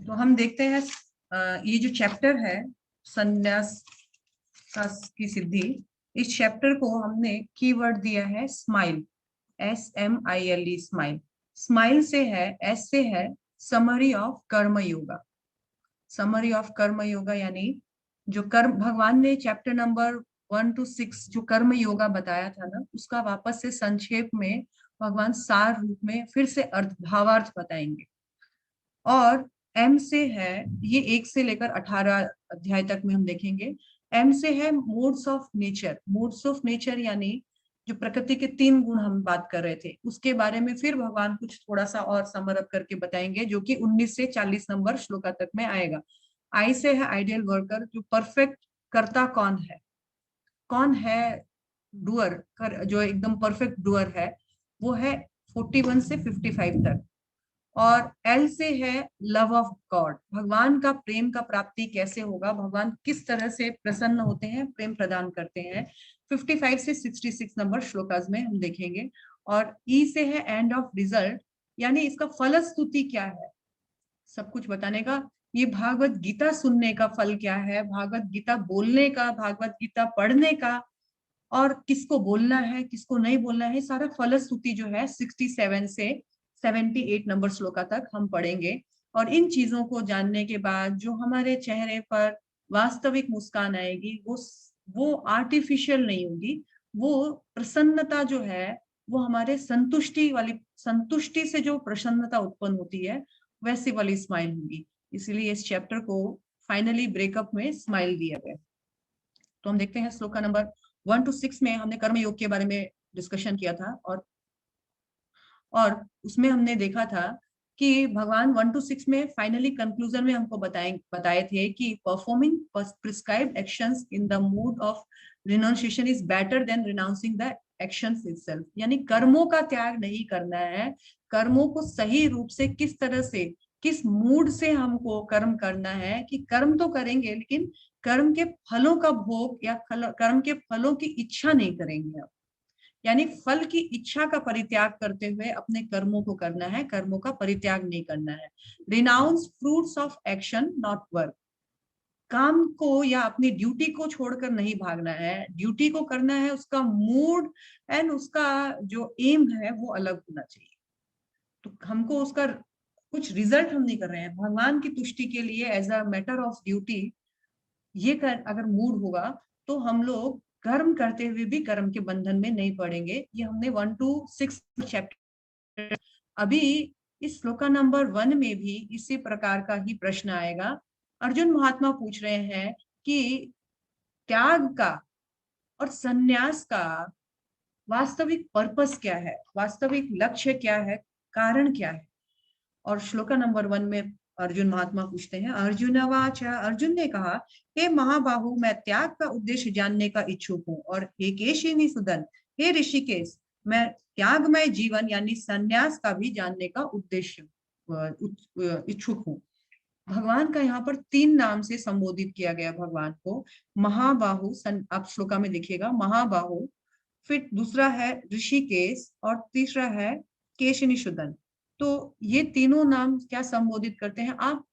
तो हम देखते हैं ये जो चैप्टर है संन्यास की सिद्धि, इस चैप्टर को हमने कीवर्ड दिया है स्माइल, SMILE, स्माइल। स्माइल से है, एस से है समरी ऑफ कर्म योगा। समरी ऑफ कर्म योगा यानी जो कर्म भगवान ने चैप्टर नंबर 1 to 6 जो कर्म योगा बताया था ना, उसका वापस से संक्षेप में भगवान सार रूप में फिर से अर्थ भावार्थ बताएंगे। और एम से है, ये 1 से लेकर 18 अध्याय तक में हम देखेंगे। एम से है modes of nature. Modes of nature यानी जो प्रकृति के 3 गुण हम बात कर रहे थे, उसके बारे में फिर भगवान कुछ थोड़ा सा और समरअप करके बताएंगे, जो कि 19 से 40 नंबर श्लोका तक में आएगा। आई से है आइडियल वर्कर, जो परफेक्ट कर्ता कौन है डुअर, जो एकदम परफेक्ट डुअर है, वो है 41 से 55 तक। और एल से है लव ऑफ गॉड, भगवान का प्रेम का प्राप्ति कैसे होगा, भगवान किस तरह से प्रसन्न होते हैं, प्रेम प्रदान करते हैं, 55 से 66 नंबर श्लोकास में हम देखेंगे। और ई से है एंड ऑफ रिजल्ट, यानी इसका फलस्तुति क्या है, सब कुछ बताने का। ये भागवत गीता सुनने का फल क्या है, भागवत गीता बोलने का, भागवत गीता पढ़ने का, और किसको बोलना है किसको नहीं बोलना है, सारा फलस्तुति जो है 67 से 78 नंबर श्लोका तक हम पढ़ेंगे। और इन चीजों को जानने के बाद जो हमारे चेहरे पर वास्तविक मुस्कान आएगी, वो आर्टिफिशियल नहीं होगी, वो प्रसन्नता जो है वो हमारे संतुष्टि से जो प्रसन्नता उत्पन्न होती है, वैसी वाली स्माइल होगी। इसलिए इस चैप्टर को फाइनली ब्रेकअप में स्माइल दिया गया। तो हम देखते हैं श्लोका नंबर 1 to 6 में हमने कर्म योग के बारे में डिस्कशन किया था, और उसमें हमने देखा था कि भगवान 1 to 6 में फाइनली कंक्लूजन में हमको बताए थे कि performing prescribed actions in the mood off renunciation is better than renouncing the actions itself. यानी कर्मों का त्याग नहीं करना है, कर्मों को सही रूप से किस तरह से, किस मूड से हमको कर्म करना है, कि कर्म तो करेंगे लेकिन कर्म के फलों का भोग या कर्म के फलों की इच्छा नहीं करेंगे आप। यानी फल की इच्छा का परित्याग करते हुए अपने कर्मों को करना है, कर्मों का परित्याग नहीं करना है। Renounce fruits of action not work, काम को या अपनी ड्यूटी को छोड़कर नहीं भागना है, ड्यूटी को करना है, उसका मूड एंड उसका जो एम है वो अलग होना चाहिए। तो हमको उसका कुछ रिजल्ट हम नहीं कर रहे हैं, भगवान की तुष्टि के लिए as a matter of duty ये अगर मूड होगा तो हम लोग कर्म करते हुए भी कर्म के बंधन में नहीं पड़ेंगे। ये हमने 1 to 6 चैप्टर। अभी इस श्लोका नंबर 1 में भी इसी प्रकार का ही प्रश्न आएगा। अर्जुन महात्मा पूछ रहे हैं कि त्याग का और संन्यास का वास्तविक पर्पस क्या है, वास्तविक लक्ष्य क्या है, कारण क्या है। और श्लोका नंबर 1 में अर्जुन महात्मा पूछते हैं, अर्जुनवाच, अर्जुन ने कहा, हे महाबाहु, मैं त्याग का उद्देश्य जानने का इच्छुक हूँ। और हे केशिनी सुदन, हे ऋषिकेश, मैं त्यागमय जीवन यानी संन्यास का भी जानने का उद्देश्य इच्छुक हूँ। भगवान का यहाँ पर 3 नाम से संबोधित किया गया भगवान को। महाबाहु, आप श्लोका में देखिएगा, महाबाहु, फिर दूसरा है ऋषिकेश और तीसरा है केशिनीशुदन। तो ये तीनों नाम क्या संबोधित करते हैं, आप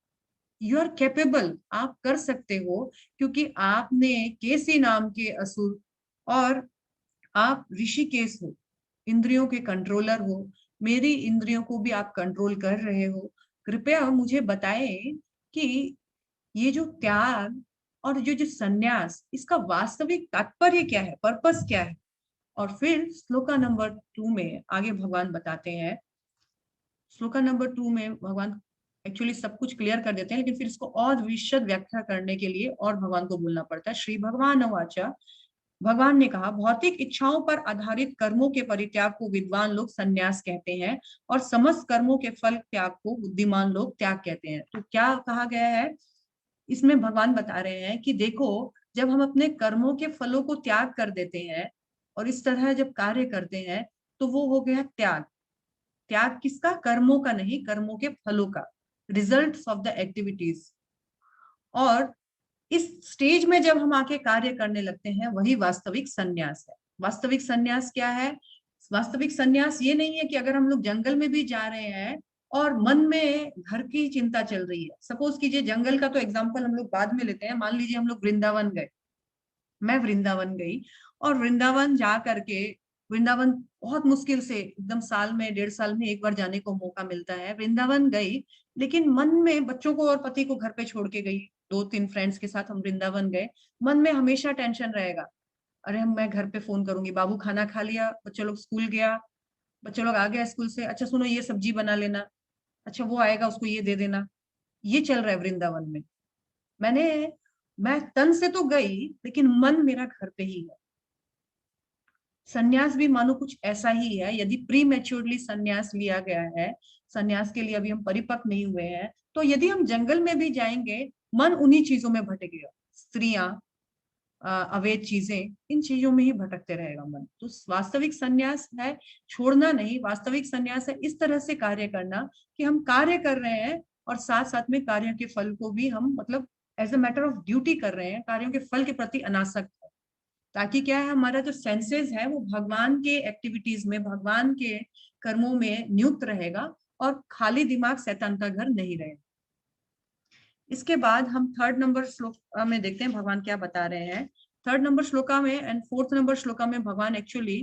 यू आर कैपेबल, आप कर सकते हो, क्योंकि आपने केसी नाम के असुर और आप ऋषिकेश हो, इंद्रियों के कंट्रोलर हो, मेरी इंद्रियों को भी आप कंट्रोल कर रहे हो। कृपया मुझे बताएं कि ये जो त्याग और जो संन्यास, इसका वास्तविक तात्पर्य क्या है, पर्पस क्या है। और फिर श्लोका नंबर 2 में आगे भगवान बताते हैं, श्लोका नंबर 2 में भगवान एक्चुअली सब कुछ क्लियर कर देते हैं, लेकिन फिर इसको और विशद व्याख्या करने के लिए और भगवान को बोलना पड़ता है। श्री भगवान वाचा, भगवान ने कहा, भौतिक इच्छाओं पर आधारित कर्मों के परित्याग को विद्वान लोग संन्यास कहते हैं, और समस्त कर्मों के फल त्याग को बुद्धिमान लोग त्याग कहते हैं। तो क्या कहा गया है इसमें, भगवान बता रहे हैं कि देखो, जब हम अपने कर्मों के फलों को त्याग कर देते हैं और इस तरह जब कार्य करते हैं, तो वो हो गया त्याग। त्याग किसका, कर्मों का नहीं, कर्मों के फलों का, रिजल्ट्स ऑफ द एक्टिविटीज। और इस स्टेज में जब हम आके कार्य करने लगते हैं, वही वास्तविक संन्यास है। वास्तविक संन्यास क्या है, वास्तविक संन्यास ये नहीं है कि अगर हम लोग जंगल में भी जा रहे हैं और मन में घर की चिंता चल रही है। सपोज कीजिए, जंगल का तो एग्जाम्पल हम लोग बाद में लेते हैं, मान लीजिए हम लोग वृंदावन गए, मैं वृंदावन गई, और वृंदावन जा करके, वृंदावन बहुत मुश्किल से एकदम साल में 1.5 साल में एक बार जाने को मौका मिलता है, वृंदावन गई, लेकिन मन में बच्चों को और पति को घर पे छोड़ के गई, 2-3 फ्रेंड्स के साथ हम वृंदावन गए, मन में हमेशा टेंशन रहेगा, अरे मैं घर पे फोन करूंगी, बाबू खाना खा लिया, बच्चे लोग स्कूल गया, बच्चे लोग आ गया स्कूल से, अच्छा सुनो ये सब्जी बना लेना, अच्छा वो आएगा उसको ये दे देना, ये चल रहा है वृंदावन में। मैंने मैं तन से तो गई, लेकिन मन मेरा घर पे ही है। सन्यास भी मानो कुछ ऐसा ही है, यदि प्री मैच्योरली सन्यास लिया गया है, सन्यास के लिए अभी हम परिपक्व नहीं हुए हैं, तो यदि हम जंगल में भी जाएंगे, मन उन्हीं चीजों में भटकेगा, स्त्रियां, अवैध चीजें, इन चीजों में ही भटकते रहेगा मन। तो वास्तविक सन्यास है छोड़ना नहीं, वास्तविक सन्यास है इस तरह से कार्य करना कि हम कार्य कर रहे हैं और साथ साथ में कार्य के फल को भी हम मतलब as a matter of duty कर रहे हैं, कार्यों के फल के प्रति अनासक्त है, ताकि क्या है, हमारा जो सेंसेस है वो भगवान के एक्टिविटीज में, भगवान के कर्मों में नियुक्त रहेगा, और खाली दिमाग शैतान का घर नहीं रहेगा। इसके बाद हम 3rd नंबर श्लोक में देखते हैं भगवान क्या बता रहे हैं। 3rd नंबर श्लोका में एंड 4th नंबर श्लोका में भगवान एक्चुअली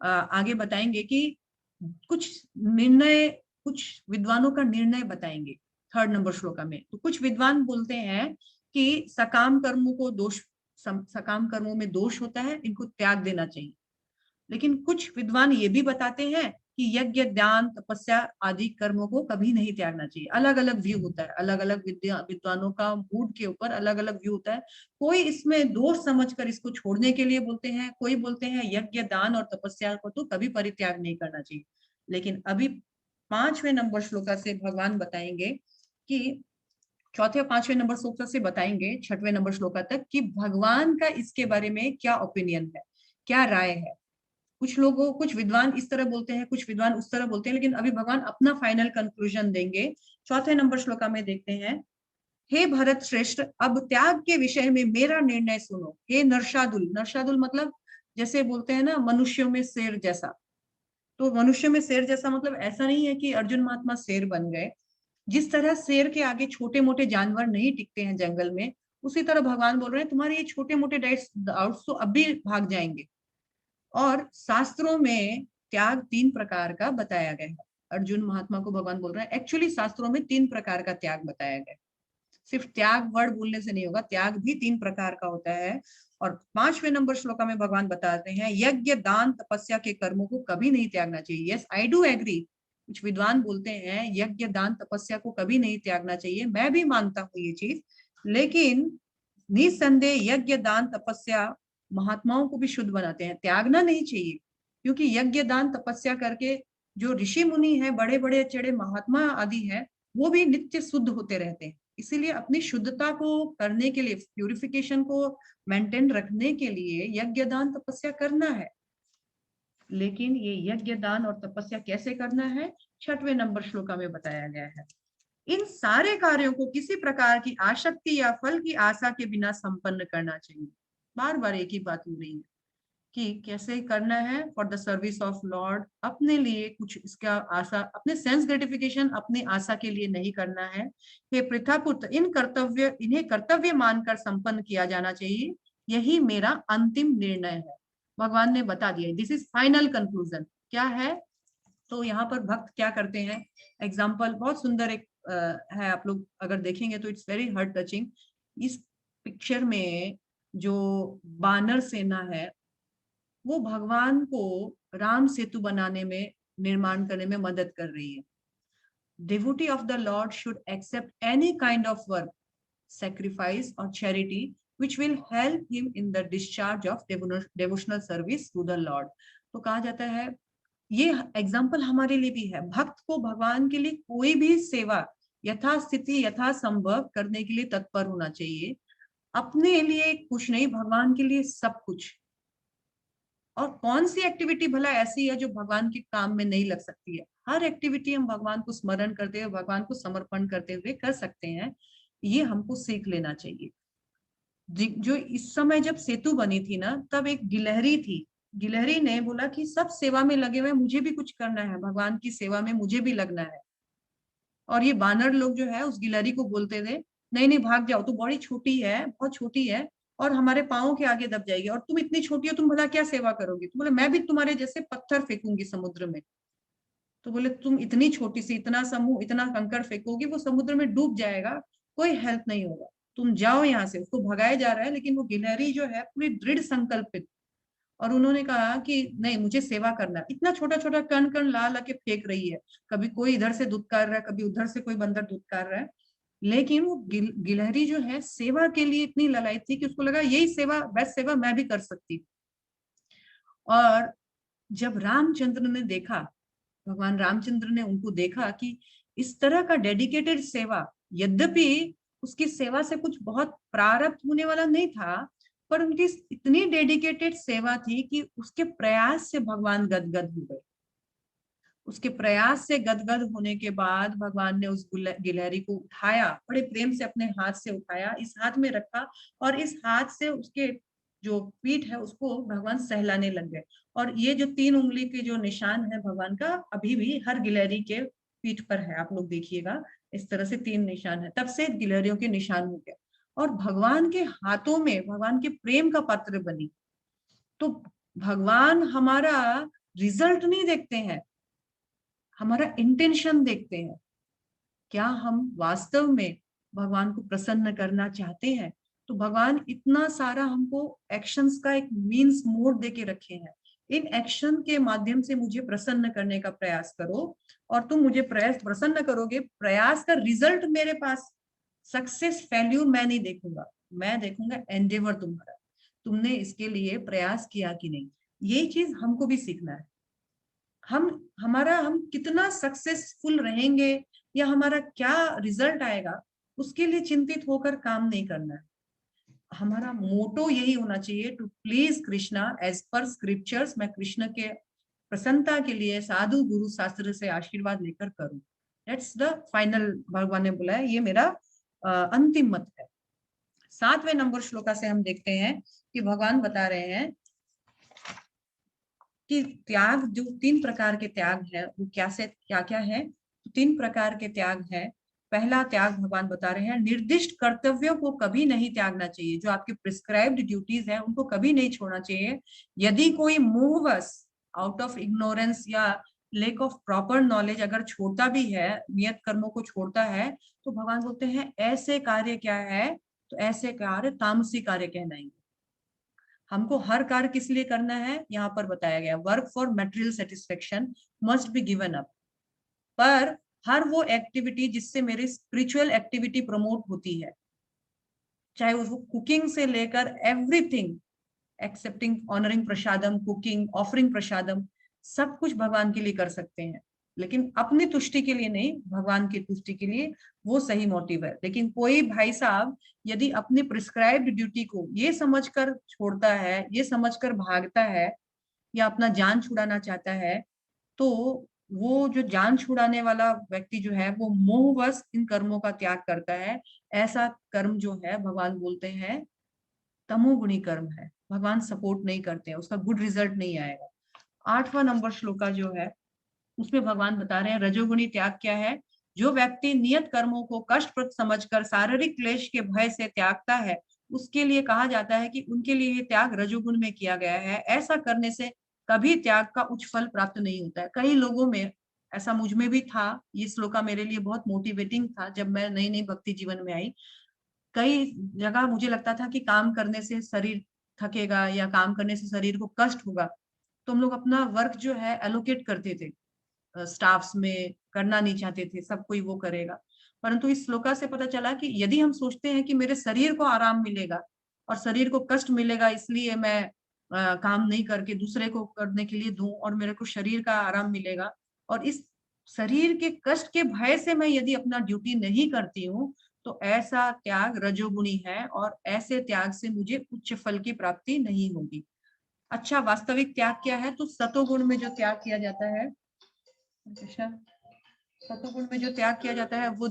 आगे बताएंगे कि कुछ निर्णय, कुछ विद्वानों का निर्णय बताएंगे 3rd नंबर श्लोका में। तो कुछ विद्वान बोलते हैं कि सकाम कर्मों को दोष, सकाम कर्मों में दोष होता है, इनको त्याग देना चाहिए। लेकिन कुछ विद्वान ये भी बताते हैं कि यज्ञ, दान, तपस्या आदि कर्मों को कभी नहीं त्यागना चाहिए। अलग अलग व्यू होता है, अलग अलग विद्वानों का मूड के ऊपर अलग अलग व्यू होता है। कोई इसमें दोष समझकर इसको छोड़ने के लिए बोलते हैं, कोई बोलते हैं यज्ञ, दान और तपस्या को तो कभी परित्याग नहीं करना चाहिए। लेकिन अभी 5वें नंबर श्लोका से भगवान बताएंगे कि 4थे और 5वें नंबर श्लोक से बताएंगे 6वें नंबर श्लोका तक कि भगवान का इसके बारे में क्या ओपिनियन है, क्या राय है। कुछ लोगों, कुछ विद्वान इस तरह बोलते हैं, कुछ विद्वान उस तरह बोलते हैं, लेकिन अभी भगवान अपना फाइनल कंक्लूजन देंगे। 4थे नंबर श्लोका में देखते हैं, हे भरत श्रेष्ठ, अब त्याग के विषय में मेरा निर्णय सुनो। हे नरशादुल, नरशादुल मतलब जैसे बोलते हैं ना मनुष्यों में शेर जैसा, तो मनुष्य में शेर जैसा मतलब ऐसा नहीं है कि अर्जुन महात्मा शेर बन गए। जिस तरह शेर के आगे छोटे मोटे जानवर नहीं टिकते हैं जंगल में, उसी तरह भगवान बोल रहे हैं तुम्हारे ये छोटे मोटे डाउट्स तो अब भी भाग जाएंगे। और शास्त्रों में त्याग 3 प्रकार का बताया गया है। अर्जुन महात्मा को भगवान बोल रहे हैं एक्चुअली शास्त्रों में 3 प्रकार का त्याग बताया गया है। सिर्फ त्याग वर्ड बोलने से नहीं होगा, त्याग भी 3 प्रकार का होता है। और 5वें नंबर श्लोका में भगवान बताते हैं यज्ञ, दान, तपस्या के कर्मों को कभी नहीं त्यागना चाहिए। Yes, I do agree. कुछ विद्वान बोलते हैं यज्ञ, दान, तपस्या को कभी नहीं त्यागना चाहिए, मैं भी मानता हूँ ये चीज, लेकिन निसंदेह यज्ञ, दान, तपस्या महात्माओं को भी शुद्ध बनाते हैं, त्यागना नहीं चाहिए। क्योंकि यज्ञ, दान, तपस्या करके जो ऋषि मुनि हैं, बड़े बड़े चेड़े महात्मा आदि हैं, वो भी नित्य शुद्ध होते रहते हैं। इसीलिए अपनी शुद्धता को करने के लिए, प्यूरिफिकेशन को मेंटेन रखने के लिए यज्ञ, दान, तपस्या करना है। लेकिन ये यज्ञ, दान और तपस्या कैसे करना है, 6वें नंबर श्लोका में बताया गया है। इन सारे कार्यों को किसी प्रकार की आसक्ति या फल की आशा के बिना संपन्न करना चाहिए। बार बार एक ही बात हो रही है कि कैसे करना है, for the service of Lord, अपने लिए कुछ इसका आशा, अपने सेंस ग्रेटिफिकेशन, अपनी आशा के लिए नहीं करना है। हे पृथापुत्र, इन्हें कर्तव्य मानकर संपन्न किया जाना चाहिए, यही मेरा अंतिम निर्णय है। भगवान ने बता दिया, दिस इज फाइनल कंक्लूजन। क्या है, तो यहाँ पर भक्त क्या करते हैं, एग्जाम्पल बहुत सुंदर एक है, आप लोग अगर देखेंगे तो इट्स वेरी हार्ट टचिंग। इस पिक्चर में जो बानर सेना है वो भगवान को राम सेतु बनाने में, निर्माण करने में मदद कर रही है। devotee of the Lord should accept any kind of work, sacrifice or charity which will help him in the discharge of devotional service to the Lord। तो कहा जाता है, ये एग्जाम्पल हमारे लिए भी है, भक्त को भगवान के लिए कोई भी सेवा यथास्थिति यथासंभव करने के लिए तत्पर होना चाहिए। अपने लिए कुछ नहीं, भगवान के लिए सब कुछ। और कौन सी एक्टिविटी भला ऐसी है जो भगवान के काम में नहीं लग सकती है? हर एक्टिविटी हम भगवान को स्मरण करते हुए, भगवान को समर्पण करते हुए कर सकते हैं। ये हमको सीख लेना चाहिए। जो इस समय जब सेतु बनी थी ना, तब एक गिलहरी थी, गिलहरी ने बोला कि सब सेवा में लगे हुए, मुझे भी कुछ करना है, भगवान की सेवा में मुझे भी लगना है। और ये बानर लोग जो है उस गिलहरी को बोलते थे, नहीं नहीं भाग जाओ, तू बड़ी छोटी है, बहुत छोटी है और हमारे पाँव के आगे दब जाएगी, और तुम इतनी छोटी हो, तुम भला क्या सेवा करोगी? तो बोले मैं भी तुम्हारे जैसे पत्थर फेंकूंगी समुद्र में। तो बोले तुम इतनी छोटी सी, इतना समूह, इतना कंकड़ फेंकोगी, वो समुद्र में डूब जाएगा, कोई हेल्प नहीं होगा, तुम जाओ यहाँ से। उसको भगाया जा रहा है, लेकिन वो गिलहरी जो है पूरी दृढ़ संकल्पित, और उन्होंने कहा कि नहीं, मुझे सेवा करना है। इतना छोटा छोटा कण कण ला ला के फेंक रही है, कभी कोई इधर से दुत्कार रहा है, कभी उधर से कोई बंदर दुत्कार रहा है, लेकिन वो गिलहरी जो है सेवा के लिए इतनी ललायत थी कि उसको लगा यही सेवा, बेस्ट सेवा मैं भी कर सकती। और जब रामचंद्र ने देखा, भगवान रामचंद्र ने उनको देखा कि इस तरह का डेडिकेटेड सेवा, यद्यपि उसकी सेवा से कुछ बहुत प्रारब्ध होने वाला नहीं था, पर उनकी इतनी डेडिकेटेड सेवा थी कि उसके प्रयास से भगवान गदगद हो गए। उसके प्रयास से गदगद होने के बाद भगवान ने उस गिलहरी को उठाया, बड़े प्रेम से अपने हाथ से उठाया, इस हाथ में रखा, और इस हाथ से उसके जो पीठ है उसको भगवान सहलाने लग गए। और ये जो 3 उंगली के जो निशान है भगवान का, अभी भी हर गिलहरी के पीठ पर है, आप लोग देखिएगा, इस तरह से 3 निशान है, तब से गिलहरियों के निशान हो गया। और भगवान के हाथों में भगवान के प्रेम का पात्र बनी। तो भगवान हमारा रिजल्ट नहीं देखते हैं, हमारा इंटेंशन देखते हैं। क्या हम वास्तव में भगवान को प्रसन्न करना चाहते हैं? तो भगवान इतना सारा हमको एक्शंस का एक मीन्स मोड दे के रखे हैं, इन एक्शन के माध्यम से मुझे प्रसन्न करने का प्रयास करो, और तुम मुझे प्रयास प्रसन्न करोगे, प्रयास का रिजल्ट मेरे पास, सक्सेस फेल्यूर मैं नहीं देखूंगा, मैं देखूंगा एंडेवर तुम्हारा, तुमने इसके लिए प्रयास किया कि नहीं। ये चीज हमको भी सीखना है। हम कितना सक्सेसफुल रहेंगे या हमारा क्या रिजल्ट आएगा, उसके लिए चिंतित होकर काम नहीं करना है। हमारा मोटो यही होना चाहिए, to please Krishna as per scriptures, मैं कृष्ण के प्रसन्नता के लिए साधु गुरु शास्त्र से आशीर्वाद लेकर करूं। दैट्स द फाइनल, भगवान ने बोला है, ये मेरा अंतिम मत है। 7वें नंबर श्लोका से हम देखते हैं कि भगवान बता रहे हैं कि त्याग, जो 3 प्रकार के त्याग है वो क्या क्या है। 3 प्रकार के त्याग है। पहला त्याग भगवान बता रहे हैं, निर्दिष्ट कर्तव्यों को कभी नहीं त्यागना चाहिए, जो आपके प्रिस्क्राइब्ड ड्यूटीज है उनको कभी नहीं छोड़ना चाहिए। यदि कोई मोहवश, आउट ऑफ इग्नोरेंस या लेक ऑफ प्रॉपर नॉलेज अगर छोड़ता भी है, नियत कर्मों को छोड़ता है, तो भगवान बोलते हैं ऐसे कार्य क्या है, तो ऐसे कार्य तामसी कार्य कहलाएंगे। हमको हर कार्य किस लिए करना है, यहाँ पर बताया गया, work for material satisfaction must be given up. पर हर वो एक्टिविटी जिससे मेरी स्पिरिचुअल एक्टिविटी प्रमोट होती है, चाहे वो कुकिंग से लेकर एवरीथिंग, एक्सेप्टिंग, ऑनरिंग प्रसादम, कुकिंग, ऑफरिंग प्रसादम, सब कुछ भगवान के लिए कर सकते हैं, लेकिन अपनी तुष्टि के लिए नहीं, भगवान की तुष्टि के लिए, वो सही मोटिव है। लेकिन कोई भाई साहब यदि अपनी प्रिस्क्राइब्ड ड्यूटी को ये समझकर छोड़ता है, ये समझकर भागता है, या अपना जान छुड़ाना चाहता है, तो वो जो जान छुड़ाने वाला व्यक्ति जो है वो मोहवश इन कर्मों का त्याग करता है। ऐसा कर्म जो है भगवान बोलते हैं तमोगुणी कर्म है, भगवान सपोर्ट नहीं करते हैं, उसका गुड रिजल्ट नहीं आएगा। 8वां नंबर श्लोका जो है उसमें भगवान बता रहे हैं रजोगुणी त्याग क्या है। जो व्यक्ति नियत कर्मों को कष्टप्रद समझकर शारीरिक क्लेश के भय से त्यागता है, उसके लिए कहा जाता है कि उनके लिए ये त्याग रजोगुण में किया गया है। ऐसा करने से कभी त्याग का उच्च फल प्राप्त नहीं होता है। कई लोगों में ऐसा, मुझ में भी था, ये श्लोका मेरे लिए बहुत मोटिवेटिंग था जब मैं नई नई भक्ति जीवन में आई। कई जगह मुझे लगता था कि काम करने से शरीर थकेगा या काम करने से शरीर को कष्ट होगा, तो हम लोग अपना वर्क जो है एलोकेट करते थे, स्टाफ्स में करना नहीं चाहते थे, सब कोई वो करेगा। परंतु इस श्लोका से पता चला कि यदि हम सोचते हैं कि मेरे शरीर को आराम मिलेगा और शरीर को कष्ट मिलेगा, इसलिए मैं काम नहीं करके दूसरे को करने के लिए दूं और मेरे को शरीर का आराम मिलेगा, और इस शरीर के कष्ट के भय से मैं यदि अपना ड्यूटी नहीं करती हूँ, तो ऐसा त्याग रजोगुणी है, और ऐसे त्याग से मुझे उच्च फल की प्राप्ति नहीं होगी। अच्छा, वास्तविक त्याग क्या है? तो सतोगुण में जो त्याग किया जाता है, अच्छा, सतोगुण में जो त्याग किया जाता है वो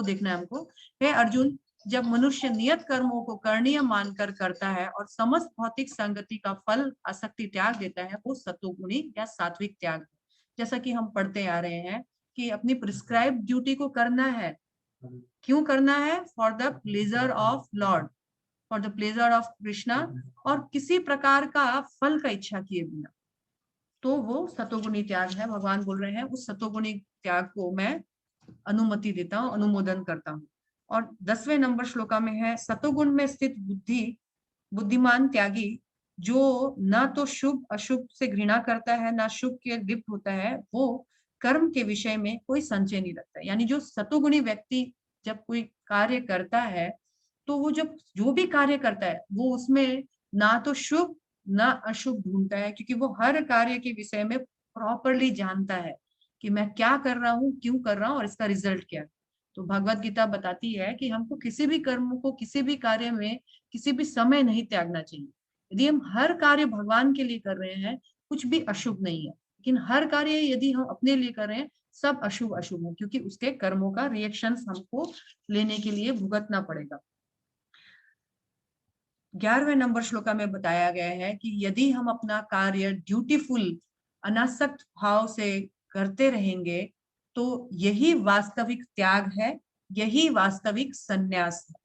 देखना है हमको। हे अर्जुन, जब मनुष्य नियत कर्मों को करणीय मानकर करता है और समस्त भौतिक संगति का फल आसक्ति त्याग देता है, वो सतोगुणी या सात्विक त्याग है। जैसा कि हम पढ़ते आ रहे हैं कि अपनी प्रिस्क्राइब ड्यूटी को करना है। क्यों करना है? For the pleasure of Lord, for the pleasure of Krishna, और किसी प्रकार का फल का इच्छा किए बिना। तो वो सतोगुणी त्याग है। भगवान बोल रहे हैं उस सतोगुणी त्याग को मैं अनुमति देता हूँ, अनुमोदन करता हूँ। और 10वें नंबर श्लोका में है, सतोगुण में स्थित बुद्धिमान त्यागी जो न तो शुभ अशुभ से घृणा करता है, ना शुभ के लिप्त होता है, वो कर्म के विषय में कोई संचय नहीं रखता है। यानी जो सतोगुणी व्यक्ति जब कोई कार्य करता है तो वो जब जो भी कार्य करता है वो उसमें ना तो शुभ ना अशुभ ढूंढता है, क्योंकि वो हर कार्य के विषय में प्रॉपरली जानता है कि मैं क्या कर रहा हूँ, क्यों कर रहा हूँ और इसका रिजल्ट क्या है। तो भगवत गीता बताती है कि हमको किसी भी कर्म को, किसी भी कार्य में किसी भी समय नहीं त्यागना चाहिए। यदि हम हर कार्य भगवान के लिए कर रहे हैं, कुछ भी अशुभ नहीं है, लेकिन हर कार्य यदि हम अपने लिए कर रहे हैं, सब अशुभ अशुभ है, क्योंकि उसके कर्मों का रिएक्शन हमको लेने के लिए भुगतना पड़ेगा। 11वें नंबर श्लोका में बताया गया है कि यदि हम अपना कार्य ड्यूटीफुल अनासक्त भाव से करते रहेंगे तो यही वास्तविक त्याग है, यही वास्तविक संन्यास है।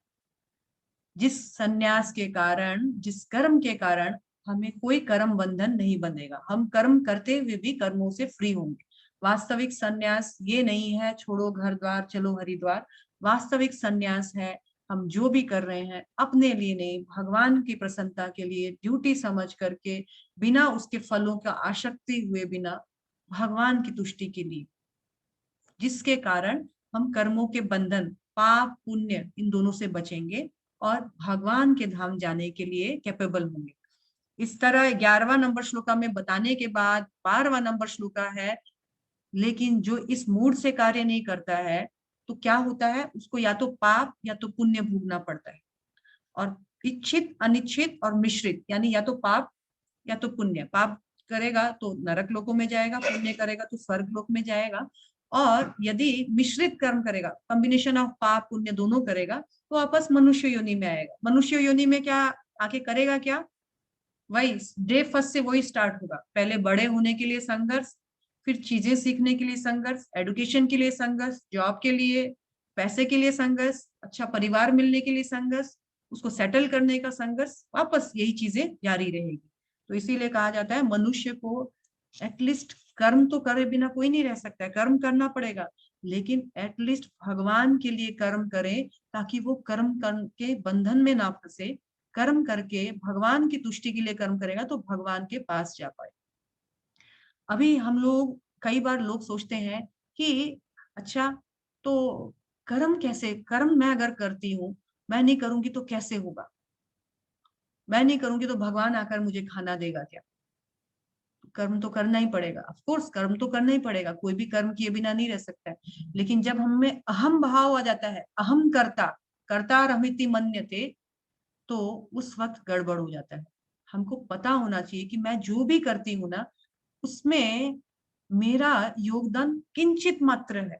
जिस संन्यास के कारण, जिस कर्म के कारण हमें कोई कर्म बंधन नहीं बंधेगा, हम कर्म करते हुए भी कर्मों से फ्री होंगे। वास्तविक संन्यास ये नहीं है छोड़ो घर द्वार चलो हरिद्वार। वास्तविक संन्यास है हम जो भी कर रहे हैं अपने लिए नहीं, भगवान की प्रसन्नता के लिए, ड्यूटी समझ करके, बिना उसके फलों का आसक्ति हुए बिना, भगवान की तुष्टि के लिए, जिसके कारण हम कर्मों के बंधन, पाप पुण्य इन दोनों से बचेंगे और भगवान के धाम जाने के लिए कैपेबल होंगे। इस तरह 11वां नंबर श्लोका में बताने के बाद 12वां नंबर श्लोका है, लेकिन जो इस मूड से कार्य नहीं करता है तो क्या होता है, उसको या तो पाप या तो पुण्य भोगना पड़ता है। और इच्छित, अनिच्छित और मिश्रित, यानी या तो पाप या तो पुण्य। पाप करेगा तो नरक लोकों में जाएगा, पुण्य करेगा तो स्वर्ग लोक में जाएगा। और यदि मिश्रित कर्म करेगा, कॉम्बिनेशन ऑफ पाप पुण्य दोनों करेगा, तो वापस मनुष्य योनि में आएगा। मनुष्य योनि में क्या आके करेगा? क्या वही डे फर्स्ट से वही स्टार्ट होगा। पहले बड़े होने के लिए संघर्ष, फिर चीजें सीखने के लिए संघर्ष, एडुकेशन के लिए संघर्ष, जॉब के लिए, पैसे के लिए संघर्ष, अच्छा परिवार मिलने के लिए संघर्ष, उसको सेटल करने का संघर्ष, वापस यही चीजें जारी रहेगी। तो इसीलिए कहा जाता है मनुष्य को एटलीस्ट कर्म तो करे बिना कोई नहीं रह सकता है, कर्म करना पड़ेगा, लेकिन एटलीस्ट भगवान के लिए कर्म करे, ताकि वो कर्म के बंधन में ना फंसे। कर्म करके भगवान की तुष्टि के लिए कर्म करेगा तो भगवान के पास जा पाए। अभी हम लोग, कई बार लोग सोचते हैं कि अच्छा तो कर्म कैसे, कर्म मैं अगर करती हूँ, मैं नहीं करूंगी तो कैसे होगा, मैं नहीं करूंगी तो भगवान आकर मुझे खाना देगा क्या? कर्म तो करना ही पड़ेगा, ऑफ कोर्स कर्म तो करना ही पड़ेगा, कोई भी कर्म किए बिना नहीं रह सकता है। लेकिन जब हमें अहम भाव आ जाता है, अहम कर्ता, कर्तारहमिति मन्यते, तो उस वक्त गड़बड़ हो जाता है। हमको पता होना चाहिए कि मैं जो भी करती हूँ ना, उसमें मेरा योगदान किंचित मात्र है।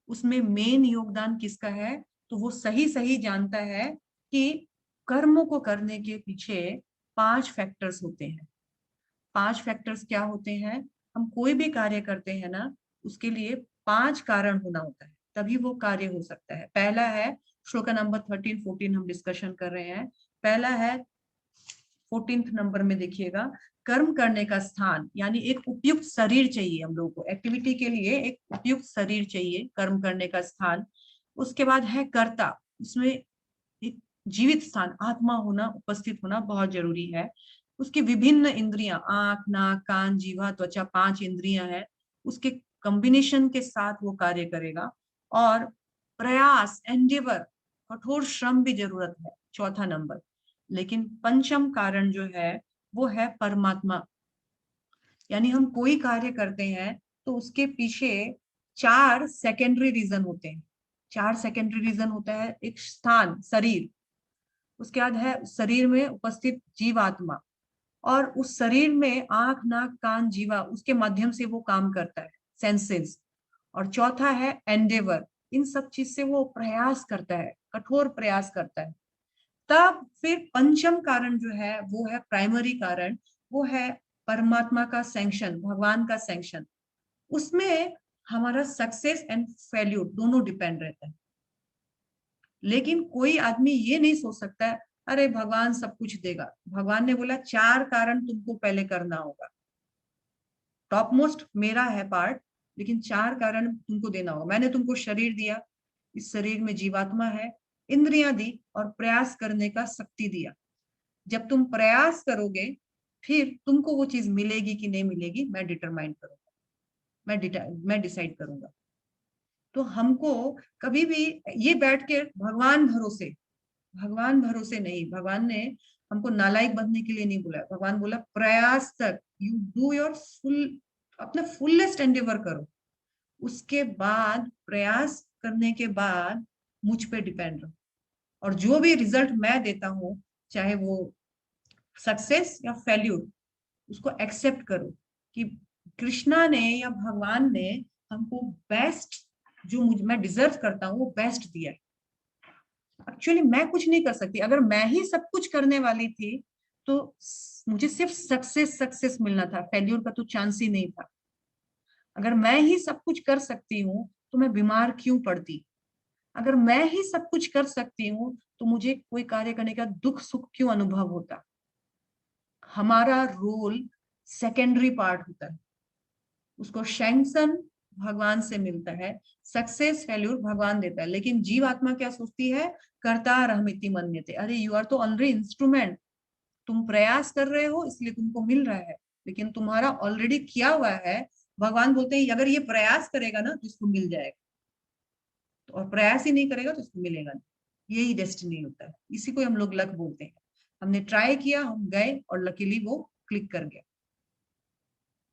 उसमें मेन योगदान किसका है? तो वो सही सही जानता है कि कर्मों को करने के पीछे 5 फैक्टर्स होते हैं। 5 फैक्टर्स क्या होते हैं? हम कोई भी कार्य करते हैं ना, उसके लिए 5 कारण होना होता है, तभी वो कार्य हो सकता है। पहला है, श्लोक नंबर 13 14 हम डिस्कशन कर रहे हैं। पहला है 14th नंबर में देखिएगा, कर्म करने का स्थान, यानी एक उपयुक्त शरीर चाहिए हम लोगों को, एक्टिविटी के लिए एक उपयुक्त शरीर चाहिए, कर्म करने का स्थान। उसके बाद है कर्ता, उसमें एक जीवित स्थान, आत्मा होना, उपस्थित होना बहुत जरूरी है। उसकी विभिन्न इंद्रियां, आंख नाक कान जीवा त्वचा, 5 इंद्रियां हैं, उसके कॉम्बिनेशन के साथ वो कार्य करेगा। और प्रयास, एंडेवर, कठोर श्रम भी जरूरत है, चौथा नंबर। लेकिन पंचम कारण जो है वो है परमात्मा। यानी हम कोई कार्य करते हैं तो उसके पीछे 4 सेकेंडरी रीजन होते हैं। 4 सेकेंडरी रीजन होता है। एक स्थान, शरीर, उसके बाद है शरीर में उपस्थित जीवात्मा, और उस शरीर में आंख नाक कान जीवा, उसके माध्यम से वो काम करता है, सेंसेस। और चौथा है एंडेवर, इन सब चीज से वो प्रयास करता है, कठोर प्रयास करता है। तब फिर पंचम कारण जो है वो है प्राइमरी कारण, वो है परमात्मा का सैंक्शन, भगवान का सैंक्शन। उसमें हमारा सक्सेस एंड फेल्यूर दोनों डिपेंड रहता है। लेकिन कोई आदमी ये नहीं सोच सकता है अरे भगवान सब कुछ देगा। भगवान ने बोला 4 कारण तुमको पहले करना होगा, टॉप मोस्ट मेरा है पार्ट, लेकिन 4 कारण तुमको देना होगा। मैंने तुमको शरीर दिया, इस शरीर में जीवात्मा है, इंद्रियां दी और प्रयास करने का शक्ति दिया। जब तुम प्रयास करोगे फिर तुमको वो चीज मिलेगी कि नहीं मिलेगी मैं डिटरमाइन करूंगा, मैं डिसाइड करूंगा। तो हमको कभी भी ये बैठ के भगवान भरोसे नहीं, भगवान ने हमको नालायक बनने के लिए नहीं बोला। भगवान बोला प्रयास तक, यू डू योर फुल, अपना फुलेस्ट एंडेवर करो, उसके बाद प्रयास करने के बाद मुझ पे डिपेंड रहो, और जो भी रिजल्ट मैं देता हूँ चाहे वो सक्सेस या फेल्यूर, उसको एक्सेप्ट करो कि कृष्णा ने या भगवान ने हमको बेस्ट, जो मैं डिजर्व करता हूँ वो बेस्ट दिया है। एक्चुअली मैं कुछ नहीं कर सकती। अगर मैं ही सब कुछ करने वाली थी तो मुझे सिर्फ सक्सेस सक्सेस मिलना था, फेल्यूर का तो चांस ही नहीं था। अगर मैं ही सब कुछ कर सकती हूँ तो मैं बीमार क्यों पड़ती? अगर मैं ही सब कुछ कर सकती हूँ तो मुझे कोई कार्य करने का दुख सुख क्यों अनुभव होता? हमारा रोल सेकेंडरी पार्ट होता है, उसको सैंक्शन भगवान से मिलता है, सक्सेस फेल्यूर भगवान देता है। लेकिन जीव आत्मा क्या सोचती है, कर्ता रहमिति मन्यते, अरे यू आर तो ऑलरेडी इंस्ट्रूमेंट, तुम प्रयास कर रहे हो इसलिए तुमको मिल रहा है, लेकिन तुम्हारा ऑलरेडी किया हुआ है। भगवान बोलते हैं अगर ये प्रयास करेगा ना तो इसको मिल जाएगा, और प्रयास ही नहीं करेगा तो इसको मिलेगा नहीं। यही डेस्टिनी होता है, इसी को हम लोग लक बोलते हैं। हमने ट्राई किया, हम गए और लकीली वो क्लिक कर गया,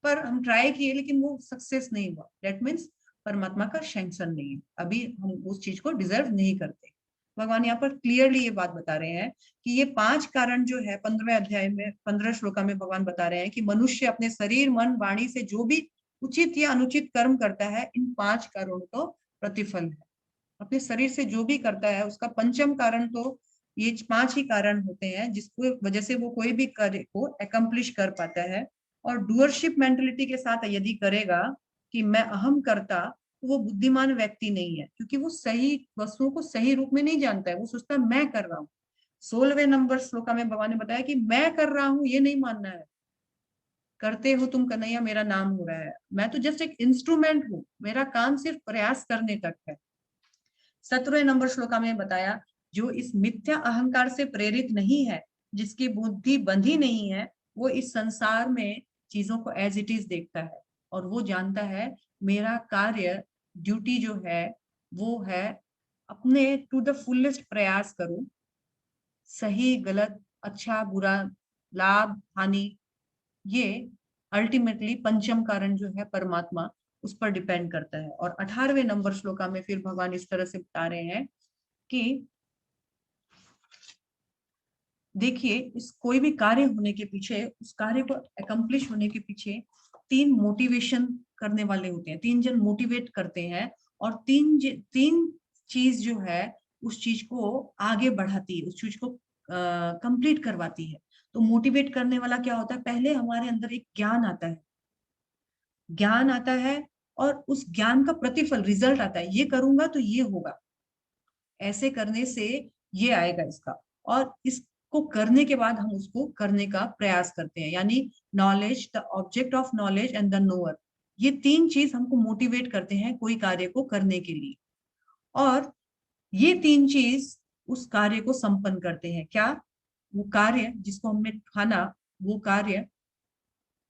पर हम ट्राई किए लेकिन वो सक्सेस नहीं हुआ, दैट मीन्स परमात्मा का सैंक्शन नहीं है, अभी हम उस चीज को डिजर्व नहीं करते। भगवान यहाँ पर क्लियरली ये बात बता रहे हैं कि ये 5 कारण जो है 15वें अध्याय में 15 श्लोका में भगवान बता रहे हैं कि मनुष्य अपने शरीर मन वाणी से जो भी उचित या अनुचित कर्म करता है, इन 5 कारणों को प्रतिफल है। अपने शरीर से जो भी करता है उसका पंचम कारण, तो ये 5 ही कारण होते हैं जिसको वजह से वो कोई भी कार्य को एकम्प्लिश कर पाता है। और डुअरशिप मेंटेलिटी के साथ यदि करेगा कि मैं अहम करता, तो वो बुद्धिमान व्यक्ति नहीं है, क्योंकि वो सही वस्तुओं को सही रूप में नहीं जानता है। वो सोचता है मैं कर रहा हूँ। 16वें नंबर श्लोका में भगवान ने बताया कि मैं कर रहा हूँ ये नहीं मानना है, करते हो तुम कन्हैया मेरा नाम हो रहा है, मैं तो जस्ट एक इंस्ट्रूमेंट हूँ, मेरा काम सिर्फ प्रयास करने तक है। 17वें नंबर श्लोका में बताया जो इस मिथ्या अहंकार से प्रेरित नहीं है, जिसकी बुद्धि बंधी नहीं है, वो इस संसार में चीजों को एज इट इज देखता है, और वो जानता है मेरा कार्य ड्यूटी जो है वो है अपने टू द फुलेस्ट प्रयास करूं, सही गलत अच्छा बुरा लाभ हानि, ये अल्टीमेटली पंचम कारण जो है परमात्मा, उस पर डिपेंड करता है। और 18वें नंबर श्लोका में फिर भगवान इस तरह से बता रहे हैं कि देखिए इस कोई भी कार्य होने के पीछे, उस कार्य को एकम्प्लिश होने के पीछे 3 मोटिवेशन करने वाले होते हैं, 3 जन मोटिवेट करते हैं, और तीन चीज जो है उस चीज को आगे बढ़ाती है, उस चीज को कंप्लीट करवाती है। तो मोटिवेट करने वाला क्या होता है, पहले हमारे अंदर एक ज्ञान आता है, ज्ञान आता है और उस ज्ञान का प्रतिफल रिजल्ट आता है, ये करूंगा तो ये होगा, ऐसे करने से ये आएगा इसका, और इसको करने के बाद हम उसको करने का प्रयास करते हैं। यानी knowledge, the object of knowledge and the knower, ये 3 चीज हमको मोटिवेट करते हैं कोई कार्य को करने के लिए। और ये 3 चीज उस कार्य को संपन्न करते हैं। क्या? वो कार्य जिसको हमने ठाना, वो कार्य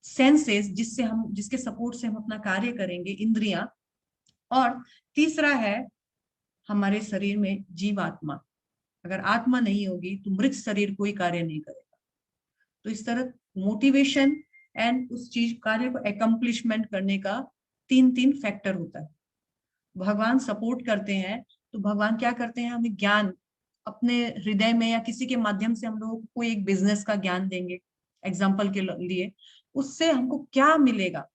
सेंसेस जिससे हम, जिसके सपोर्ट से हम अपना कार्य करेंगे, इंद्रियां, और तीसरा है हमारे शरीर में जीवात्मा। अगर आत्मा नहीं होगी तो मृत शरीर कोई कार्य नहीं करेगा। तो इस तरह मोटिवेशन एंड उस चीज कार्य को एकम्प्लिशमेंट करने का 3 फैक्टर होता है। भगवान सपोर्ट करते हैं तो भगवान क्या करते हैं, हमें ज्ञान अपने हृदय में या किसी के माध्यम से हम लोगों को कोई एक बिजनेस का ज्ञान देंगे एग्जाम्पल के लिए, उससे हमको क्या मिलेगा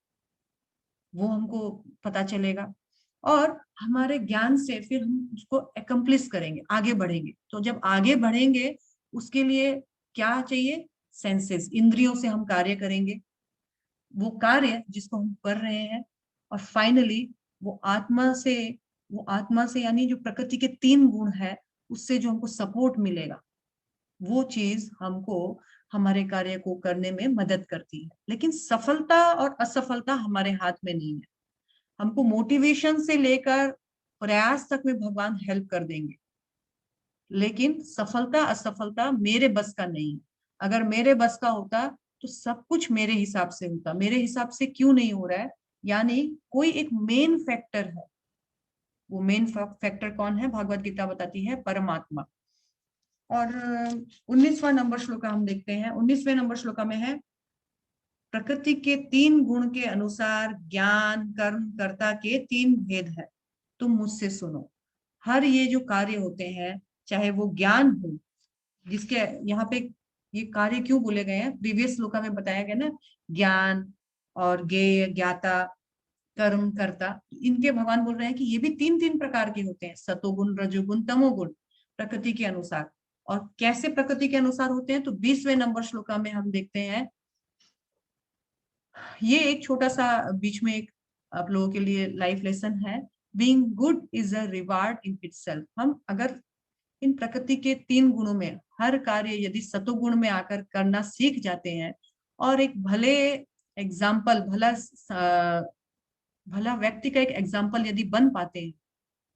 वो हमको पता चलेगा, और हमारे ज्ञान से फिर हम उसको एकम्प्लिश करेंगे, आगे बढ़ेंगे। तो जब आगे बढ़ेंगे उसके लिए क्या चाहिए, सेंसेस, इंद्रियों से हम कार्य करेंगे वो कार्य जिसको हम कर रहे हैं, और फाइनली वो आत्मा से यानी जो प्रकृति के 3 गुण है उससे जो हमको सपोर्ट मिलेगा, वो चीज हमको हमारे कार्य को करने में मदद करती है। लेकिन सफलता और असफलता हमारे हाथ में नहीं है। हमको मोटिवेशन से लेकर प्रयास तक में भगवान हेल्प कर देंगे, लेकिन सफलता असफलता मेरे बस का नहीं है। अगर मेरे बस का होता तो सब कुछ मेरे हिसाब से होता। मेरे हिसाब से क्यों नहीं हो रहा है, यानी कोई एक मेन फैक्टर है। वो मेन फैक्टर कौन है? भगवत गीता बताती है परमात्मा। और 19वां नंबर श्लोका हम देखते हैं। 19वें नंबर श्लोका में है, प्रकृति के 3 गुण के अनुसार ज्ञान कर्म कर्ता के 3 भेद है, तुम मुझसे सुनो। हर ये जो कार्य होते हैं, चाहे वो ज्ञान हो, जिसके यहाँ पे ये कार्य क्यों बोले गए हैं, प्रीवियस श्लोका में बताया गया ना, ज्ञान और ज्ञेय ज्ञाता कर्म कर्ता, इनके भगवान बोल रहे हैं कि ये भी 3 प्रकार के होते हैं, सतोगुण रजोगुण तमोगुण, प्रकृति के अनुसार। और कैसे प्रकृति के अनुसार होते हैं, तो 20वें नंबर श्लोका में हम देखते हैं। ये एक छोटा सा बीच में एक आप लोगों के लिए लाइफ लेसन है। Being good is a reward in itself. हम अगर इन प्रकृति के 3 गुणों में हर कार्य यदि सतोगुण में आकर करना सीख जाते हैं और एक भले एग्जाम्पल, भला व्यक्ति का एक एग्जाम्पल यदि बन पाते हैं,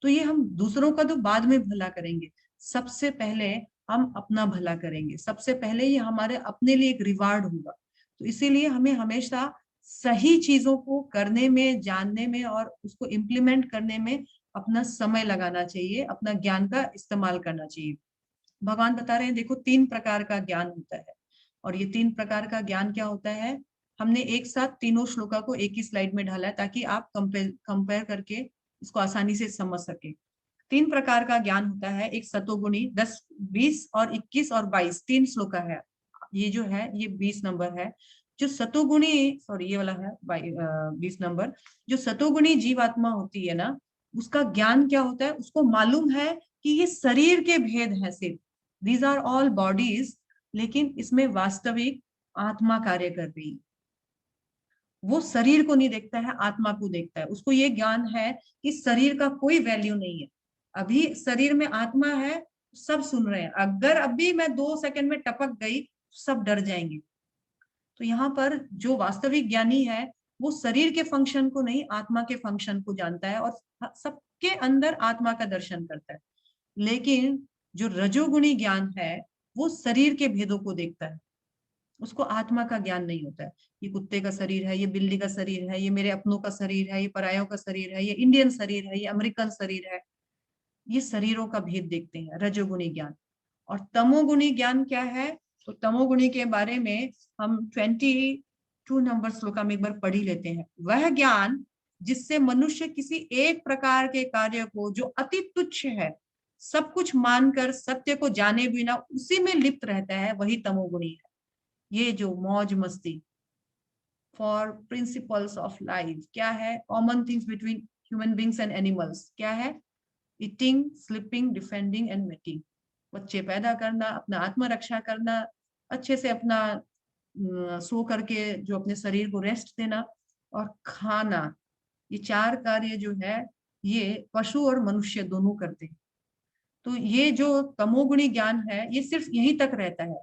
तो ये हम दूसरों का तो बाद में भला करेंगे, सबसे पहले हम अपना भला करेंगे। सबसे पहले ये हमारे अपने लिए एक रिवार्ड होगा। तो इसीलिए हमें हमेशा सही चीजों को करने में, जानने में और उसको इम्प्लीमेंट करने में अपना समय लगाना चाहिए, अपना ज्ञान का इस्तेमाल करना चाहिए। भगवान बता रहे हैं, देखो 3 प्रकार का ज्ञान होता है। और ये 3 प्रकार का ज्ञान क्या होता है, हमने एक साथ तीनों श्लोका को एक ही स्लाइड में ढाला है ताकि आप कंपेयर करके इसको आसानी से समझ सके। 3 प्रकार का ज्ञान होता है। एक सतोगुणी, 10, 20 और 21 और 22 3 श्लोका है। ये जो है ये 20 नंबर है। जो सतोगुणी, सॉरी ये वाला है 20 नंबर। जो सतोगुणी जीवात्मा होती है ना, उसका ज्ञान क्या होता है, उसको मालूम है कि ये शरीर के भेद है सिर्फ, दीज आर ऑल बॉडीज, लेकिन इसमें वास्तविक आत्मा कार्य कर रही है। वो शरीर को नहीं देखता है, आत्मा को देखता है। उसको ये ज्ञान है कि शरीर का कोई वैल्यू नहीं है। अभी शरीर में आत्मा है, सब सुन रहे हैं, अगर अभी मैं 2 सेकंड में टपक गई सब डर जाएंगे। तो यहाँ पर जो वास्तविक ज्ञानी है वो शरीर के फंक्शन को नहीं, आत्मा के फंक्शन को जानता है और सबके अंदर आत्मा का दर्शन करता है। लेकिन जो रजोगुणी ज्ञान है वो शरीर के भेदों को देखता है, उसको आत्मा का ज्ञान नहीं होता है। ये कुत्ते का शरीर है, ये बिल्ली का शरीर है, ये मेरे अपनों का शरीर है, ये परायों का शरीर है, ये इंडियन शरीर है, ये अमेरिकन शरीर है। ये शरीरों का भेद देखते हैं, रजोगुणी ज्ञान। और तमोगुणी ज्ञान क्या है, तो तमोगुणी के बारे में हम 22 नंबर श्लोका में एक बार पढ़ ही लेते हैं। वह ज्ञान जिससे मनुष्य किसी एक प्रकार के कार्य को जो अति तुच्छ है सब कुछ मानकर सत्य को जाने बिना उसी में लिप्त रहता है, वही तमोगुणी है। ये जो मौज मस्ती फॉर प्रिंसिपल्स ऑफ लाइफ क्या है, common things between human beings and animals क्या है, eating sleeping defending and making. बच्चे पैदा करना, अपना आत्मरक्षा करना, अच्छे से अपना सो करके जो अपने शरीर को रेस्ट देना और खाना, ये 4 कार्य जो है ये पशु और मनुष्य दोनों करते हैं। तो ये जो तमोगुणी ज्ञान है ये सिर्फ यहीं तक रहता है,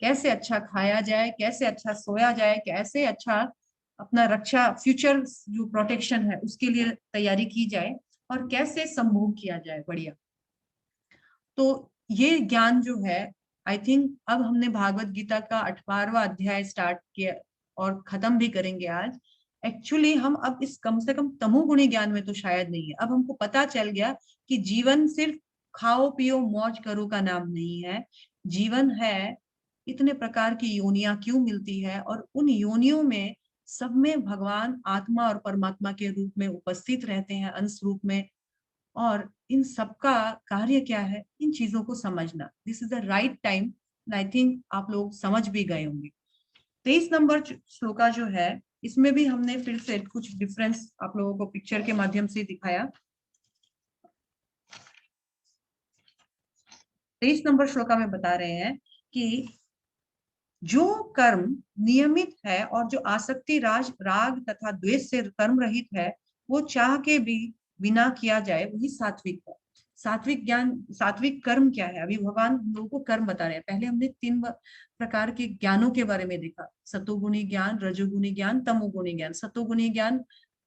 कैसे अच्छा खाया जाए, कैसे अच्छा सोया जाए, कैसे अच्छा अपना रक्षा, फ्यूचर जो प्रोटेक्शन है उसके लिए तैयारी की जाए और कैसे संभोग किया जाए बढ़िया। तो ये ज्ञान जो है, आई थिंक अब हमने भागवत गीता का 18वां अध्याय स्टार्ट किया और खत्म भी करेंगे आज। एक्चुअली हम अब इस कम से कम तमोगुणी ज्ञान में तो शायद नहीं है। अब हमको पता चल गया कि जीवन सिर्फ खाओ पियो मौज करो का नाम नहीं है। जीवन है, इतने प्रकार की योनियां क्यों मिलती है और उन योनियों में सब में भगवान आत्मा और परमात्मा के रूप में उपस्थित रहते हैं, अंश रूप में। और इन सबका कार्य क्या है, इन चीजों को समझना, this is the right time. I think आप लोग समझ भी गए होंगे। 23 नंबर श्लोका जो है इसमें भी हमने फिर से कुछ डिफरेंस आप लोगों को पिक्चर के माध्यम से दिखाया। 23 नंबर श्लोका में बता रहे हैं कि जो कर्म नियमित है और जो आसक्ति राग तथा द्वेष से कर्म रहित है वो चाह के भी बिना किया जाए, वही सात्विक है। सात्विक ज्ञान, सात्विक कर्म क्या है? अभी भगवान हम लोगों को कर्म बता रहे हैं। पहले हमने तीन प्रकार के ज्ञानों के बारे में देखा, सतोगुणी ज्ञान, रजोगुणी ज्ञान, तमोगुणी ज्ञान। सतोगुणी ज्ञान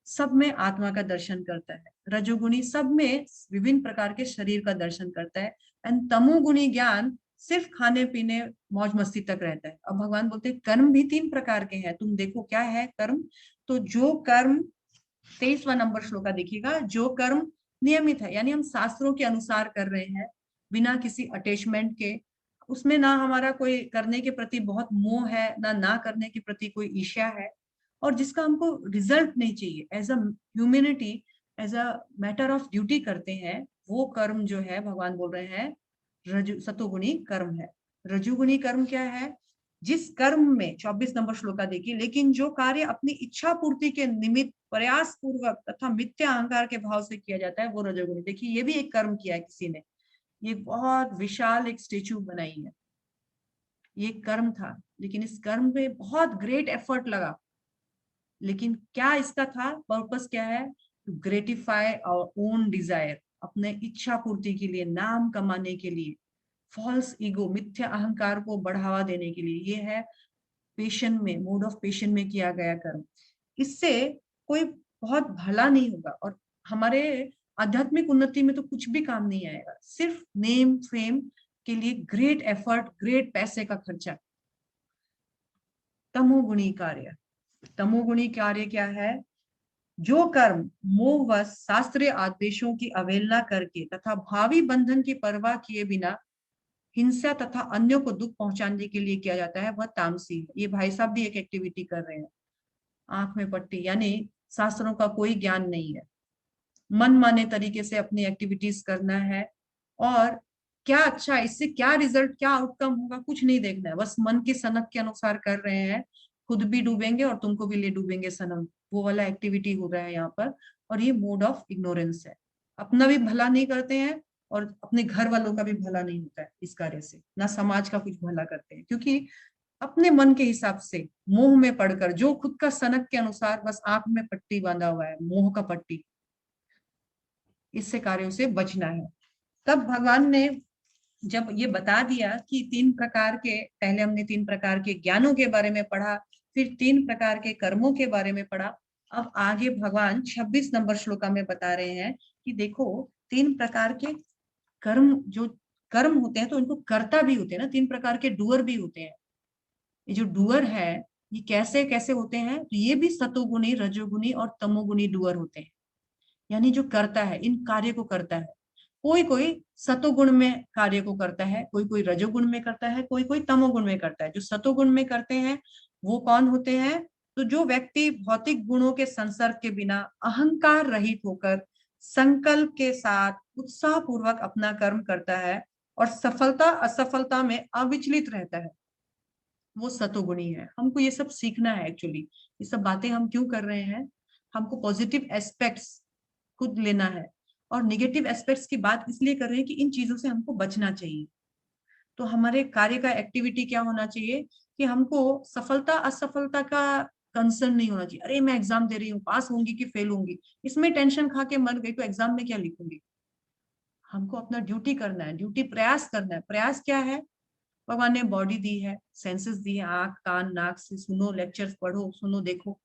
सब में आत्मा का दर्शन करता है, रजोगुणी सब में विभिन्न प्रकार के शरीर का दर्शन करता है, एंड तमोगुणी ज्ञान सिर्फ खाने पीने मौज मस्ती तक रहता है। अब भगवान बोलते हैं कर्म भी तीन प्रकार के हैं, तुम देखो क्या है कर्म। तो जो कर्म, 23वां नंबर श्लोका देखिएगा, जो कर्म नियमित है, यानी हम शास्त्रों के अनुसार कर रहे हैं बिना किसी अटैचमेंट के, उसमें ना हमारा कोई करने के प्रति बहुत मोह है, ना करने के प्रति कोई ईर्ष्या है, और जिसका हमको रिजल्ट नहीं चाहिए, as a humanity, as a matter of duty करते हैं, वो कर्म जो है भगवान बोल रहे हैं सतोगुणी कर्म है। रजुगुणी कर्म क्या है? जिस कर्म में, 24 नंबर श्लोका देखिए, लेकिन जो कार्य अपनी इच्छा पूर्ति के निमित्त प्रयास पूर्वक तथा मिथ्या अहंकार के भाव से किया जाता है, वो रजोगुणी। देखिए ये भी एक कर्म किया है किसी ने, ये बहुत विशाल एक स्टेचू बनाई है, ये कर्म था, लेकिन इस कर्म में बहुत ग्रेट एफर्ट लगा, लेकिन क्या इसका था पर्पस, क्या है? To gratify our own desire, अपने इच्छा पूर्ति के लिए, नाम कमाने के लिए, फॉल्स ईगो, मिथ्या अहंकार को बढ़ावा देने के लिए। ये है पेशन में, मोड ऑफ पेशन में किया गया कर्म। इससे कोई बहुत भला नहीं होगा, और हमारे आध्यात्मिक उन्नति में तो कुछ भी काम नहीं आएगा, सिर्फ नेम फेम के लिए ग्रेट एफर्ट, ग्रेट पैसे का खर्चा। तमोगुणी कार्य, तमोगुणी कार्य क्या है? जो कर्म मोहवश शास्त्रीय आदेशों की अवहेलना करके तथा भावी बंधन की परवाह किए बिना हिंसा तथा अन्यों को दुख पहुंचाने के लिए किया जाता है, वह तामसी है। ये भाई साहब भी एक एक्टिविटी कर रहे हैं, आंख में पट्टी, यानी शास्त्रों का कोई ज्ञान नहीं है, मन माने तरीके से अपनी एक्टिविटीज करना है, और क्या अच्छा, इससे क्या रिजल्ट, क्या आउटकम होगा, कुछ नहीं देखना है, बस मन की सनक के अनुसार कर रहे हैं, खुद भी डूबेंगे और तुमको भी ले डूबेंगे सनम, वो वाला एक्टिविटी हो रहा है यहाँ पर। और ये मोड ऑफ इग्नोरेंस है, अपना भी भला नहीं करते हैं और अपने घर वालों का भी भला नहीं होता है इस कार्य से, ना समाज का कुछ भला करते हैं, क्योंकि अपने मन के हिसाब से मोह में पड़कर, जो खुद का सनक के अनुसार बस आंख में पट्टी बांधा हुआ है, मोह का पट्टी, इससे कार्यों से बचना है। तब भगवान ने जब ये बता दिया कि तीन प्रकार के, पहले हमने तीन प्रकार के ज्ञानों के बारे में पढ़ा, फिर तीन प्रकार के कर्मों के बारे में पढ़ा, अब आगे भगवान 26 नंबर श्लोका में बता रहे हैं कि देखो तीन प्रकार के कर्म, जो कर्म होते हैं तो इनको कर्ता भी होते हैं ना, तीन प्रकार के डूअर भी होते हैं। ये जो डूअर है, ये कैसे कैसे होते हैं? तो ये भी सतोगुणी, रजोगुणी और तमोगुणी डूअर होते हैं, यानी जो करता है, इन कार्य को करता है। कोई कोई सतोगुण में कार्य को करता है, कोई कोई रजोगुण में करता है, कोई कोई तमोगुण में करता है। जो सतोगुण में करते हैं वो कौन होते हैं? तो जो व्यक्ति भौतिक गुणों के संसर्ग के बिना अहंकार रहित होकर संकल्प के साथ उत्साह पूर्वक अपना कर्म करता है और सफलता असफलता में अविचलित रहता है, वो सतोगुणी है। हमको ये सब सीखना है एक्चुअली। ये सब बातें हम क्यों कर रहे हैं? हमको पॉजिटिव एस्पेक्ट्स खुद लेना है, और निगेटिव एस्पेक्ट्स की बात इसलिए कर रहे हैं कि इन चीजों से हमको बचना चाहिए। तो हमारे कार्य का एक्टिविटी क्या होना चाहिए कि हमको सफलता असफलता का कंसर्न नहीं होना चाहिए। अरे मैं एग्जाम दे रही हूँ, पास होंगी कि फेल होंगी, इसमें टेंशन खा के मर गई तो एग्जाम में क्या लिखूंगी? हमको अपना ड्यूटी करना है, ड्यूटी प्रयास करना है। प्रयास क्या है? भगवान ने बॉडी दी है, सेंसेस दी है, आंख कान नाक से सुनो, लेक्चर्स पढ़ो, सुनो, देखो,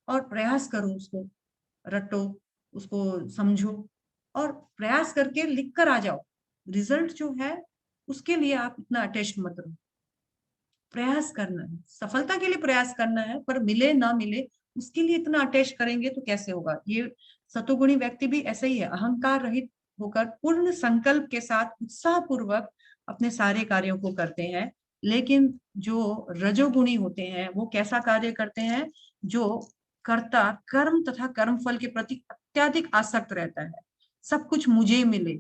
और प्रयास करो, उसको रटो, उसको समझो, और प्रयास करके लिख कर आ जाओ। रिजल्ट जो है उसके लिए आप इतना अटैच मत रहो। प्रयास करना है, सफलता के लिए प्रयास करना है, पर मिले ना मिले उसके लिए इतना अटैच करेंगे तो कैसे होगा? ये सतोगुणी व्यक्ति भी ऐसे ही है, अहंकार रहित होकर पूर्ण संकल्प के साथ उत्साह पूर्वक अपने सारे कार्यों को करते हैं। लेकिन जो रजोगुणी होते हैं वो कैसा कार्य करते हैं? जो कर्ता कर्म तथा कर्म फल के प्रति अत्यधिक आसक्त रहता है, सब कुछ मुझे मिले,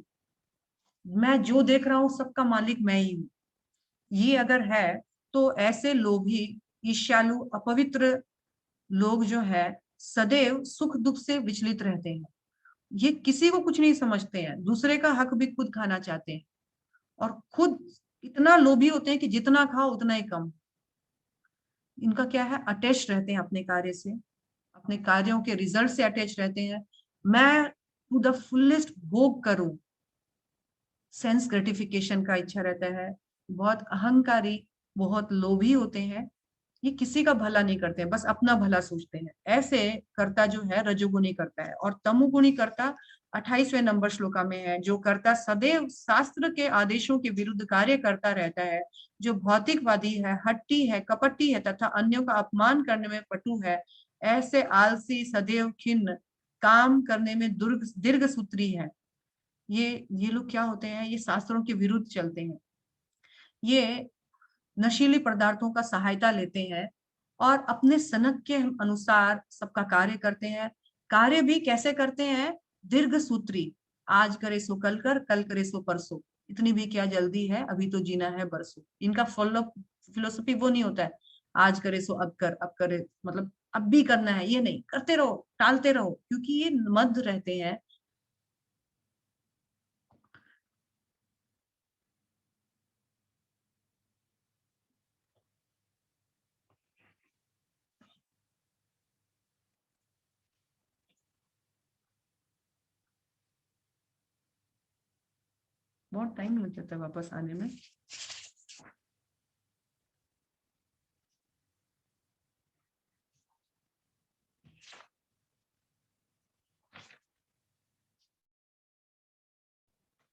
मैं जो देख रहा हूं सबका मालिक मैं ही हूँ, ये अगर है तो ऐसे लोभी, ईर्ष्यालु, अपवित्र लोग जो है सदैव सुख दुख से विचलित रहते हैं। ये किसी को कुछ नहीं समझते हैं, दूसरे का हक भी खुद खाना चाहते हैं, और खुद इतना लोभी होते हैं कि जितना खाओ उतना ही कम। इनका क्या है? अटैच रहते हैं अपने कार्य से, अपने कार्यों के रिजल्ट से अटैच रहते हैं। मैं टू द फुलेस्ट भोग करूं, सेंस ग्रेटिफिकेशन का इच्छा रहता है। बहुत अहंकारी, बहुत लोभी होते हैं। ये किसी का भला नहीं करते हैं, बस अपना भला सोचते हैं। ऐसे कर्ता जो है रजोगुणी करता है। और तमोगुणी कर्ता 28वें नंबर श्लोका में है, जो कर्ता सदैव शास्त्र के आदेशों के विरुद्ध कार्य करता रहता है, जो भौतिकवादी है, हट्टी है, कपटी है तथा अन्यों का अपमान करने में पटु है। ऐसे आलसी, सदैव खिन्न, काम करने में दीर्घ सूत्री है। ये लोग क्या होते हैं, ये शास्त्रों के विरुद्ध चलते हैं। ये नशीली पदार्थों का सहायता लेते हैं और अपने सनक के अनुसार सबका कार्य करते हैं। कार्य भी कैसे करते हैं, दीर्घ सूत्री। आज करे सो कल कर, कल करे सो परसों, इतनी भी क्या जल्दी है, अभी तो जीना है बरसों। इनका फॉलो फिलोसफी वो नहीं होता है, आज करे सो अब कर, अब करे मतलब अब भी करना है, ये नहीं, करते रहो, टालते रहो, क्योंकि ये मद रहते हैं। बहुत टाइम लग जाता है वापस आने में।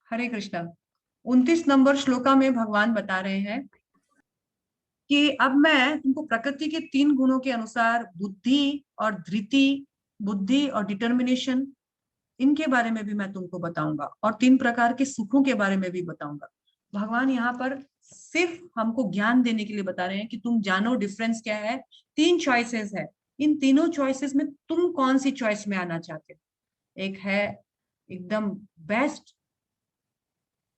हरे कृष्णा। 29 नंबर श्लोका में भगवान बता रहे हैं कि अब मैं तुमको प्रकृति के 3 गुणों के अनुसार बुद्धि और धृति, बुद्धि और डिटर्मिनेशन, इनके बारे में भी मैं तुमको बताऊंगा, और 3 प्रकार के सुखों के बारे में भी बताऊंगा। भगवान यहाँ पर सिर्फ हमको ज्ञान देने के लिए बता रहे हैं कि तुम जानो डिफरेंस क्या है। 3 चॉइसेस है, इन तीनों चॉइसेस में तुम कौन सी चॉइस में आना चाहते हो। एक है एकदम बेस्ट,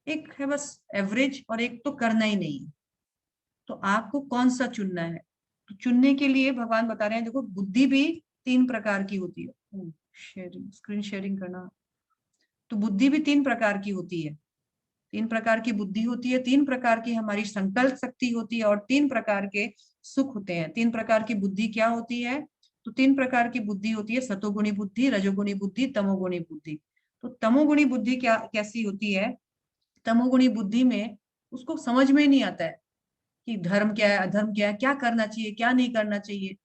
एक है बस एवरेज, और एक तो करना ही नहीं है। तो आपको कौन सा चुनना है। तो चुनने के लिए भगवान बता रहे हैं, देखो बुद्धि भी 3 प्रकार की होती है। शेयरिंग, स्क्रीन शेयरिंग करना। तो बुद्धि भी 3 प्रकार की होती है। 3 प्रकार की बुद्धि होती है, 3 प्रकार की हमारी संकल्प शक्ति होती है, और 3 प्रकार के सुख होते हैं। 3 प्रकार की बुद्धि क्या होती है, तो 3 प्रकार की बुद्धि होती है, सतोगुणी बुद्धि, रजोगुणी बुद्धि, तमोगुणी बुद्धि। तो तमोगुणी बुद्धि क्या कैसी होती है, तमोगुणी बुद्धि में उसको समझ में नहीं आता है कि धर्म क्या है, अधर्म क्या है, क्या करना चाहिए, क्या नहीं करना चाहिए।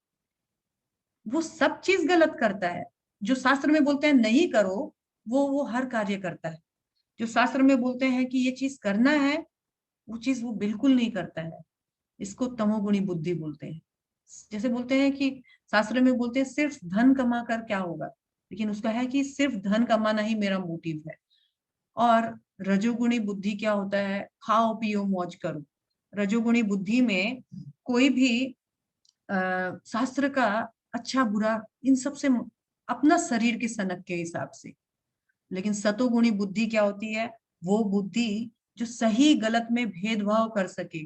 वो सब चीज गलत करता है। जो शास्त्र में बोलते हैं नहीं करो, वो हर कार्य करता है। जो शास्त्र में बोलते हैं कि ये चीज करना है, वो चीज वो बिल्कुल नहीं करता है। इसको तमोगुणी बुद्धि बोलते हैं। जैसे बोलते हैं कि शास्त्र में बोलते हैं सिर्फ धन कमा कर क्या होगा, लेकिन उसका है कि सिर्फ धन कमाना ही मेरा मोटिव है। और रजोगुणी बुद्धि क्या होता है, खाओ पियो मौज करो। रजोगुणी बुद्धि में कोई भी शास्त्र का अच्छा बुरा इन सब से अपना शरीर के सनक के हिसाब से। लेकिन सतोगुणी बुद्धि क्या होती है, वो बुद्धि जो सही गलत में भेदभाव कर सके।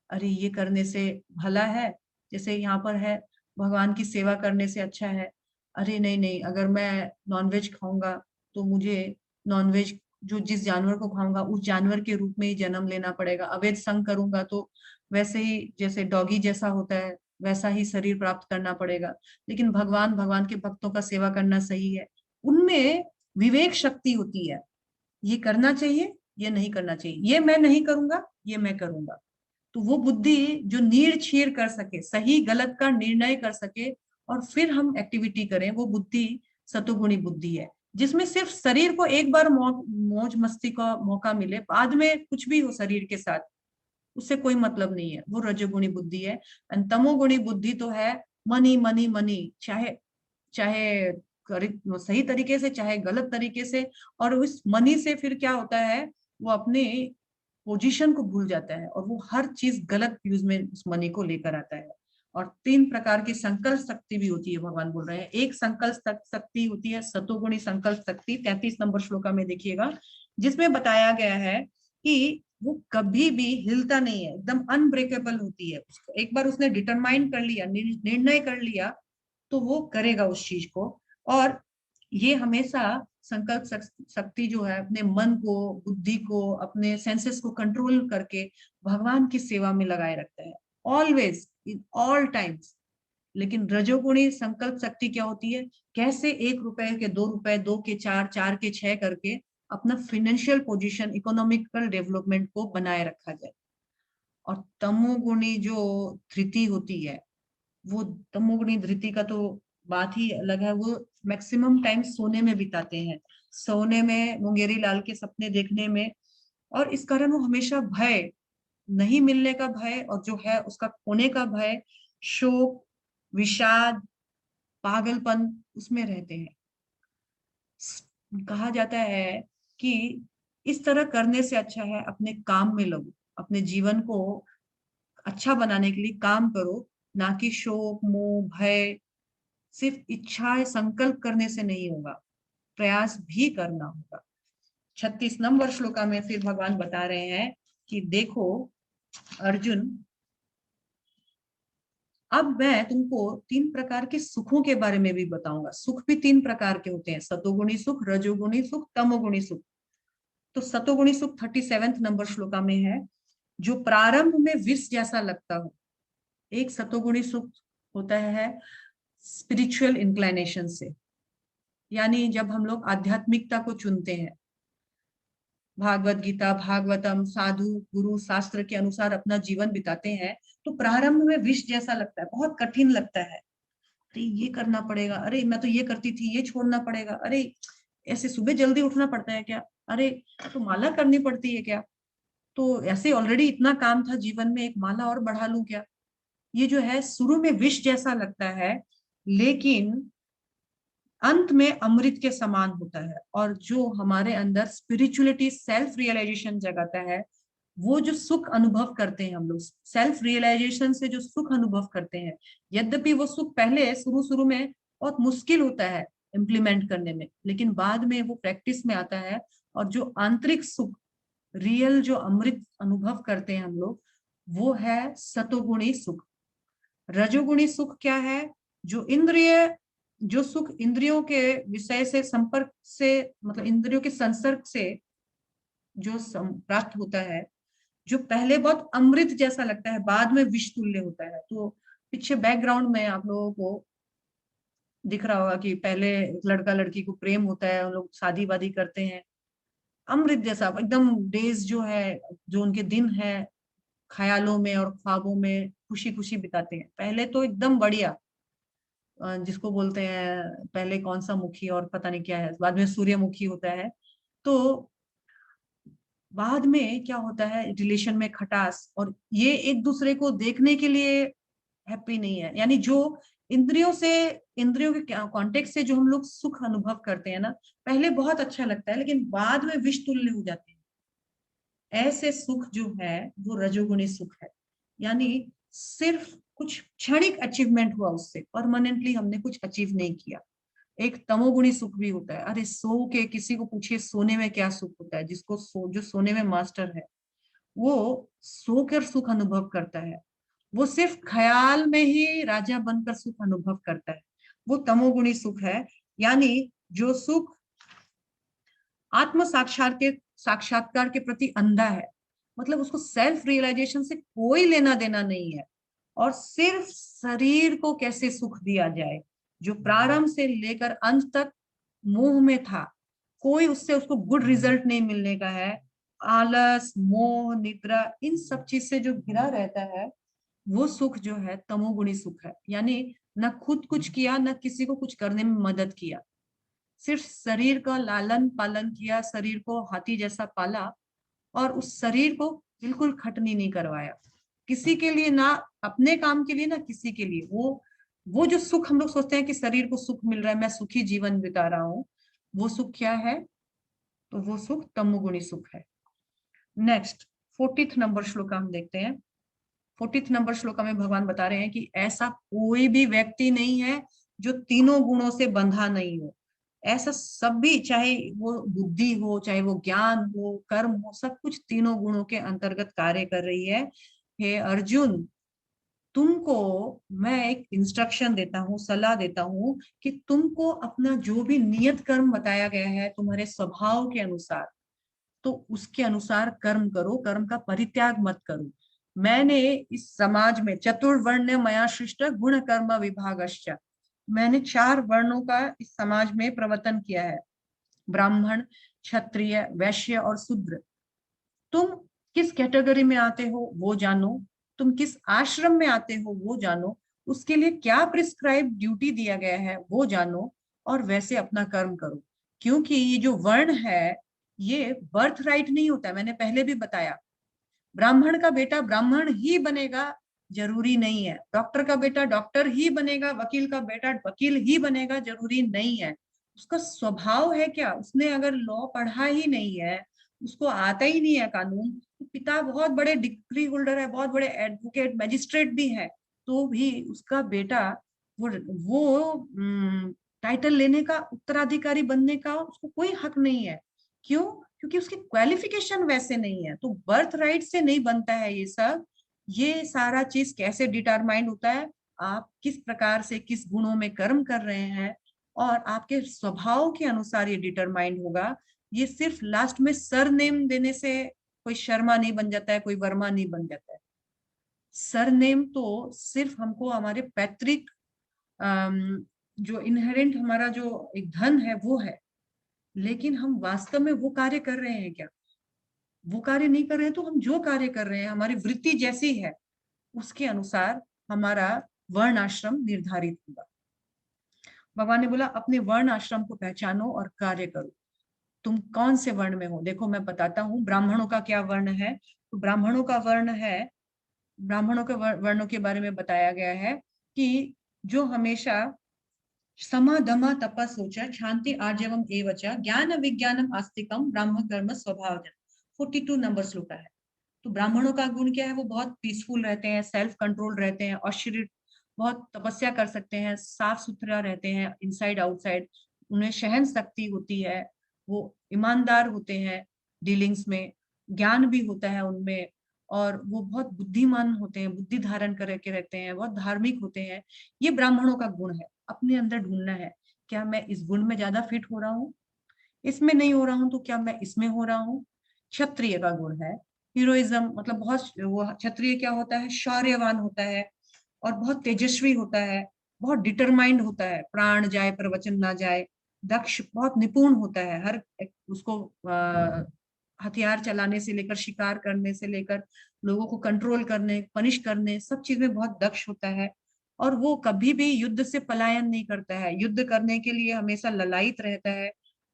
अरे ये करने से भला है, जैसे यहाँ पर है, भगवान की सेवा करने से अच्छा है। अरे नहीं नहीं, अगर मैं नॉनवेज खाऊंगा तो मुझे नॉनवेज, जो जिस जानवर को खाऊंगा उस जानवर के रूप में ही जन्म लेना पड़ेगा। अवैध संग करूंगा तो वैसे ही जैसे डॉगी जैसा होता है वैसा ही शरीर प्राप्त करना पड़ेगा। लेकिन भगवान, भगवान के भक्तों का सेवा करना सही है। उनमें विवेक शक्ति होती है, ये करना चाहिए, ये नहीं करना चाहिए, ये मैं नहीं करूंगा, ये मैं करूंगा। तो वो बुद्धि जो नीड़ छीड़ कर सके, सही गलत का निर्णय कर सके, और फिर हम एक्टिविटी करें, वो बुद्धि सतोगुणी बुद्धि है। जिसमें सिर्फ शरीर को एक बार मौज मस्ती का मौका मिले, बाद में कुछ भी हो शरीर के साथ, उससे कोई मतलब नहीं है, वो रजोगुणी बुद्धि है। तमोगुणी बुद्धि तो है मनी मनी मनी, चाहे चाहे सही तरीके से चाहे गलत तरीके से। और उस मनी से फिर क्या होता है, वो अपने पोजीशन को भूल जाता है और वो हर चीज गलत यूज में उस मनी को लेकर आता है। और 3 प्रकार की संकल्प शक्ति भी होती है, भगवान बोल रहे हैं। एक संकल्प शक्ति होती है सतोगुणी संकल्प शक्ति, 33 नंबर श्लोका में देखिएगा, जिसमें बताया गया है कि वो कभी भी हिलता नहीं है, एकदम अनब्रेकेबल होती है। उसको एक बार उसने डिटरमाइन कर लिया, निर्णय कर लिया, तो वो करेगा उस चीज को। और ये हमेशा संकल्प शक्ति जो है अपने मन को, बुद्धि को, अपने सेंसेस को कंट्रोल करके भगवान की सेवा में लगाए रखता है, ऑलवेज इन ऑल टाइम्स। लेकिन रजोगुणी संकल्प शक्ति क्या होती है, कैसे 1 रुपए के 2 रुपए, 2 के 4, 4 के 6 करके अपना फाइनेंशियल पोजीशन, इकोनॉमिकल डेवलपमेंट को बनाए रखा जाए। और तमोगुणी जो धृति होती है, वो तमोगुणी धृति का तो बात ही अलग है। वो मैक्सिमम टाइम सोने में बिताते हैं, सोने में, मुंगेरी लाल के सपने देखने में, और इस कारण वो हमेशा भय, नहीं मिलने का भय, और जो है उसका खोने का भय, शोक, विषाद, पागलपन, उसमें रहते हैं। कहा जाता है कि इस तरह करने से अच्छा है अपने काम में लगो, अपने जीवन को अच्छा बनाने के लिए काम करो, ना कि शोक, मोह, भय। सिर्फ इच्छा संकल्प करने से नहीं होगा, प्रयास भी करना होगा। 36 नंबर श्लोका में फिर भगवान बता रहे हैं कि देखो अर्जुन, अब मैं तुमको 3 प्रकार के सुखों के बारे में भी बताऊंगा। सुख भी 3 प्रकार के होते हैं, सतोगुणी सुख, रजोगुणी सुख, तमोगुणी सुख। तो सतोगुणी सुख 37 नंबर श्लोका में है, जो प्रारंभ में विष जैसा लगता हो। एक सतोगुणी सुख होता है स्पिरिचुअल इंक्लाइनेशन से, यानी जब हम लोग आध्यात्मिकता को चुनते हैं, भागवत गीता, भागवतम, साधु, गुरु, शास्त्र के अनुसार अपना जीवन बिताते हैं, तो प्रारंभ में विष जैसा लगता है, बहुत कठिन लगता है। अरे ये करना पड़ेगा, अरे मैं तो ये करती थी, ये छोड़ना पड़ेगा, अरे ऐसे सुबह जल्दी उठना पड़ता है क्या, अरे तो माला करनी पड़ती है क्या, तो ऐसे ऑलरेडी इतना काम था जीवन में, एक माला और बढ़ा लूं क्या। ये जो है शुरू में विष जैसा लगता है, लेकिन अंत में अमृत के समान होता है। और जो हमारे अंदर स्पिरिचुअलिटी, सेल्फ रियलाइजेशन जगाता है, वो जो सुख अनुभव करते हैं हम लोग, सेल्फ रियलाइजेशन से जो सुख अनुभव करते हैं, यद्यपि वो सुख पहले शुरू शुरू में बहुत मुश्किल होता है इम्प्लीमेंट करने में, लेकिन बाद में वो प्रैक्टिस में आता है। और जो आंतरिक सुख, रियल जो अमृत अनुभव करते हैं हम लोग, वो है सतोगुणी सुख। रजोगुणी सुख क्या है, जो इंद्रिय, जो सुख इंद्रियों के विषय से संपर्क से, मतलब इंद्रियों के संसर्ग से जो प्राप्त होता है, जो पहले बहुत अमृत जैसा लगता है, बाद में विष तुल्य होता है। तो पीछे बैकग्राउंड में आप लोगों को दिख रहा होगा कि पहले लड़का लड़की को प्रेम होता है, उन लोग शादी वादी करते हैं, अमृत जैसा एकदम, डेज जो है, जो उनके दिन है, ख्यालों में और ख्वाबों में खुशी खुशी बिताते हैं। पहले तो एकदम बढ़िया, जिसको बोलते हैं पहले कौन सा मुखी और पता नहीं क्या है, बाद में सूर्यमुखी होता है। तो बाद में क्या होता है, रिलेशन में खटास, और ये एक दूसरे को देखने के लिए हैप्पी नहीं है। यानी जो इंद्रियों से, इंद्रियों के कॉन्टेक्ट से जो हम लोग सुख अनुभव करते हैं ना, पहले बहुत अच्छा लगता है, लेकिन बाद में विष तुल्य हो जाते हैं। ऐसे सुख जो है वो रजोगुणी सुख है, यानी सिर्फ कुछ क्षणिक अचीवमेंट हुआ, उससे परमानेंटली हमने कुछ अचीव नहीं किया। एक तमोगुणी सुख भी होता है। अरे सो के, किसी को पूछिए सोने में क्या सुख होता है, जिसको जो सोने में मास्टर है, वो सोकर सुख अनुभव करता है। वो सिर्फ ख्याल में ही राजा बनकर सुख अनुभव करता है, वो तमोगुणी सुख है। यानी जो सुख आत्म साक्षात्कार के प्रति अंधा है, मतलब उसको सेल्फ रियलाइजेशन से कोई लेना देना नहीं है, और सिर्फ शरीर को कैसे सुख दिया जाए, जो प्रारंभ से लेकर अंत तक मोह में था, कोई उससे उसको गुड रिजल्ट नहीं मिलने का है। आलस, मोह, निद्रा, इन सब चीज से जो घिरा रहता है, वो सुख जो है तमोगुणी सुख है। यानी न खुद कुछ किया, न किसी को कुछ करने में मदद किया, सिर्फ शरीर का लालन पालन किया, शरीर को हाथी जैसा पाला, और उस शरीर को बिल्कुल खटनी नहीं करवाया, किसी के लिए ना, अपने काम के लिए ना किसी के लिए। वो जो सुख हम लोग सोचते हैं कि शरीर को सुख मिल रहा है, मैं सुखी जीवन बिता रहा हूँ, वो सुख क्या है, तो वो सुख तमोगुणी सुख है। नेक्स्ट 40th नंबर श्लोका हम देखते हैं। 40th नंबर श्लोका में भगवान बता रहे हैं कि ऐसा कोई भी व्यक्ति नहीं है जो तीनों गुणों से बंधा नहीं हो। ऐसा सभी, चाहे वो बुद्धि हो, चाहे वो ज्ञान हो, कर्म हो, सब कुछ तीनों गुणों के अंतर्गत कार्य कर रही है। हे अर्जुन, तुमको मैं एक इंस्ट्रक्शन देता हूँ, सलाह देता हूँ कि तुमको अपना जो भी नियत कर्म बताया गया है तुम्हारे स्वभाव के अनुसार, तो उसके अनुसार कर्म करो, कर्म का परित्याग मत करो। मैंने इस समाज में चतुर्वर्ण मया सृष्ट गुण कर्म विभागश्च, मैंने 4 वर्णों का इस समाज में प्रवर्तन किया है, ब्राह्मण, क्षत्रिय, वैश्य और शूद्र। तुम किस कैटेगरी में आते हो वो जानो, तुम किस आश्रम में आते हो वो जानो, उसके लिए क्या प्रिस्क्राइब ड्यूटी दिया गया है वो जानो, और वैसे अपना कर्म करो। क्योंकि ये जो वर्ण है ये बर्थ राइट नहीं होता है, मैंने पहले भी बताया। ब्राह्मण का बेटा ब्राह्मण ही बनेगा जरूरी नहीं है, डॉक्टर का बेटा डॉक्टर ही बनेगा, वकील का बेटा वकील ही बनेगा जरूरी नहीं है। उसका स्वभाव है क्या, उसने अगर लॉ पढ़ा ही नहीं है, उसको आता ही नहीं है कानून, तो पिता बहुत बड़े डिग्री होल्डर है, बहुत बड़े एडवोकेट मैजिस्ट्रेट भी है, तो भी उसका बेटा वो टाइटल लेने का, उत्तराधिकारी बनने का उसको कोई हक नहीं है। क्यों? क्योंकि उसकी क्वालिफिकेशन वैसे नहीं है। तो बर्थ राइट से नहीं बनता है ये सब। ये सारा चीज कैसे डिटरमाइंड होता है, आप किस प्रकार से किस गुणों में कर्म कर रहे हैं, और आपके स्वभाव के अनुसार ये डिटरमाइंड होगा। ये सिर्फ लास्ट में सरनेम देने से कोई शर्मा नहीं बन जाता है, कोई वर्मा नहीं बन जाता है। सरनेम तो सिर्फ हमको हमारे पैतृक जो इनहेरेंट हमारा जो एक धन है वो है, लेकिन हम वास्तव में वो कार्य कर रहे हैं क्या? वो कार्य नहीं कर रहे हैं, तो हम जो कार्य कर रहे हैं हमारी वृत्ति जैसी है उसके अनुसार हमारा वर्ण आश्रम निर्धारित होगा। भगवान ने बोला अपने वर्ण आश्रम को पहचानो और कार्य करो। तुम कौन से वर्ण में हो? देखो मैं बताता हूँ ब्राह्मणों का क्या वर्ण है। तो ब्राह्मणों का वर्ण है, ब्राह्मणों के वर्णों के बारे में बताया गया है कि जो हमेशा समा दमा तपस सोचा शांति आर्जवम एवच ज्ञान विज्ञानम आस्तिकम ब्राह्म कर्म स्वभाव। 42 नंबर श्लोक है। तो ब्राह्मणों का गुण क्या है? वो बहुत पीसफुल रहते हैं, सेल्फ कंट्रोल रहते हैं, और शरीर बहुत तपस्या कर सकते हैं, साफ सुथरा रहते हैं इनसाइड आउटसाइड, उन्हें सहन शक्ति होती है, वो ईमानदार होते हैं डीलिंग्स में, ज्ञान भी होता है उनमें, और वो बहुत बुद्धिमान होते हैं, बुद्धि धारण करके रहते हैं, बहुत धार्मिक होते हैं। ये ब्राह्मणों का गुण है, अपने अंदर ढूंढना है क्या मैं इस गुण में ज्यादा फिट हो रहा हूँ, इसमें नहीं हो रहा हूं तो क्या मैं इसमें हो रहा हूँ। क्षत्रिय का गुण है हीरोइज्म, मतलब बहुत वो क्षत्रिय क्या होता है, शौर्यवान होता है और बहुत तेजस्वी होता है, बहुत डिटरमाइंड होता है, प्राण जाए पर वचन ना जाए, दक्ष, बहुत निपुण होता है, हर उसको हथियार चलाने से लेकर शिकार करने से लेकर लोगों को कंट्रोल करने पनिश करने सब चीज में बहुत दक्ष होता है। और वो कभी भी युद्ध से पलायन नहीं करता है, युद्ध करने के लिए हमेशा ललायित रहता है।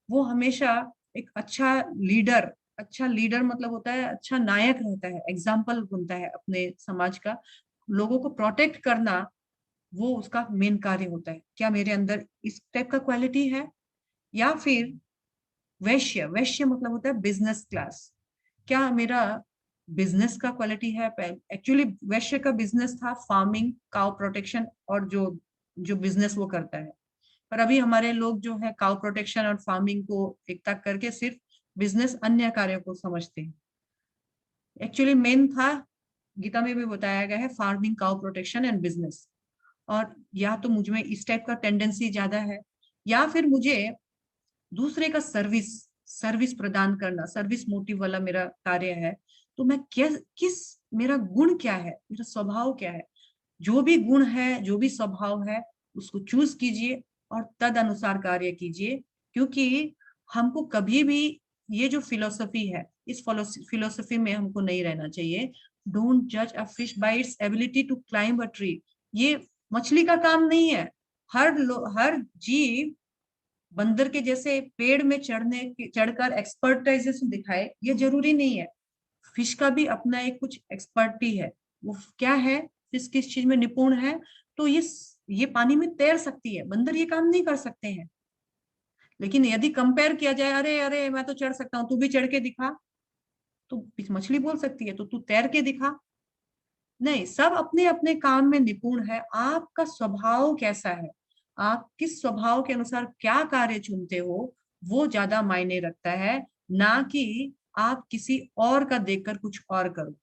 वो हमेशा एक अच्छा लीडर मतलब होता है अच्छा नायक रहता है, एग्जाम्पल बनता है अपने समाज का, लोगों को प्रोटेक्ट करना वो उसका मेन कार्य होता है। क्या मेरे अंदर इस टाइप का क्वालिटी है? या फिर वैश्य, वैश्य मतलब होता है बिजनेस क्लास, क्या मेरा बिजनेस का क्वालिटी है? एक्चुअली वैश्य का बिजनेस था फार्मिंग, काउ प्रोटेक्शन, और जो जो बिजनेस वो करता है। पर अभी हमारे लोग जो है काउ प्रोटेक्शन और फार्मिंग को एकता करके सिर्फ बिजनेस अन्य कार्यों को समझते हैं। एक्चुअली मेन था, गीता में भी बताया गया है, farming, cow protection and business. और या तो मुझ में इस टाइप का टेंडेंसी ज्यादा है, या फिर मुझे दूसरे का सर्विस सर्विस प्रदान करना, सर्विस मोटिव वाला मेरा कार्य है। तो मैं किस मेरा गुण क्या है, मेरा स्वभाव क्या है? जो भी गुण है, जो भी स्वभाव है, उसको चूज कीजिए और तद अनुसार कार्य कीजिए। क्योंकि हमको कभी भी ये जो फिलोसफी है, इस फिलोसफी में हमको नहीं रहना चाहिए। डोंट जज a fish by its ability to climb a tree. ये मछली का काम नहीं है। हर जीव बंदर के जैसे पेड़ में चढ़कर एक्सपर्टाइजेशन दिखाए, ये जरूरी नहीं है। फिश का भी अपना एक कुछ एक्सपर्टी है। वो क्या है, फिश किस चीज में निपुण है, तो ये पानी में तैर सकती है, बंदर ये काम नहीं कर सकते हैं। लेकिन यदि कंपेयर किया जाए, अरे अरे मैं तो चढ़ सकता हूँ, तू भी चढ़ के दिखा, तो मछली बोल सकती है तो तू तैर के दिखा। नहीं, सब अपने अपने काम में निपुण है। आपका स्वभाव कैसा है, आप किस स्वभाव के अनुसार क्या कार्य चुनते हो, वो ज्यादा मायने रखता है, ना कि आप किसी और का देखकर कुछ और करो।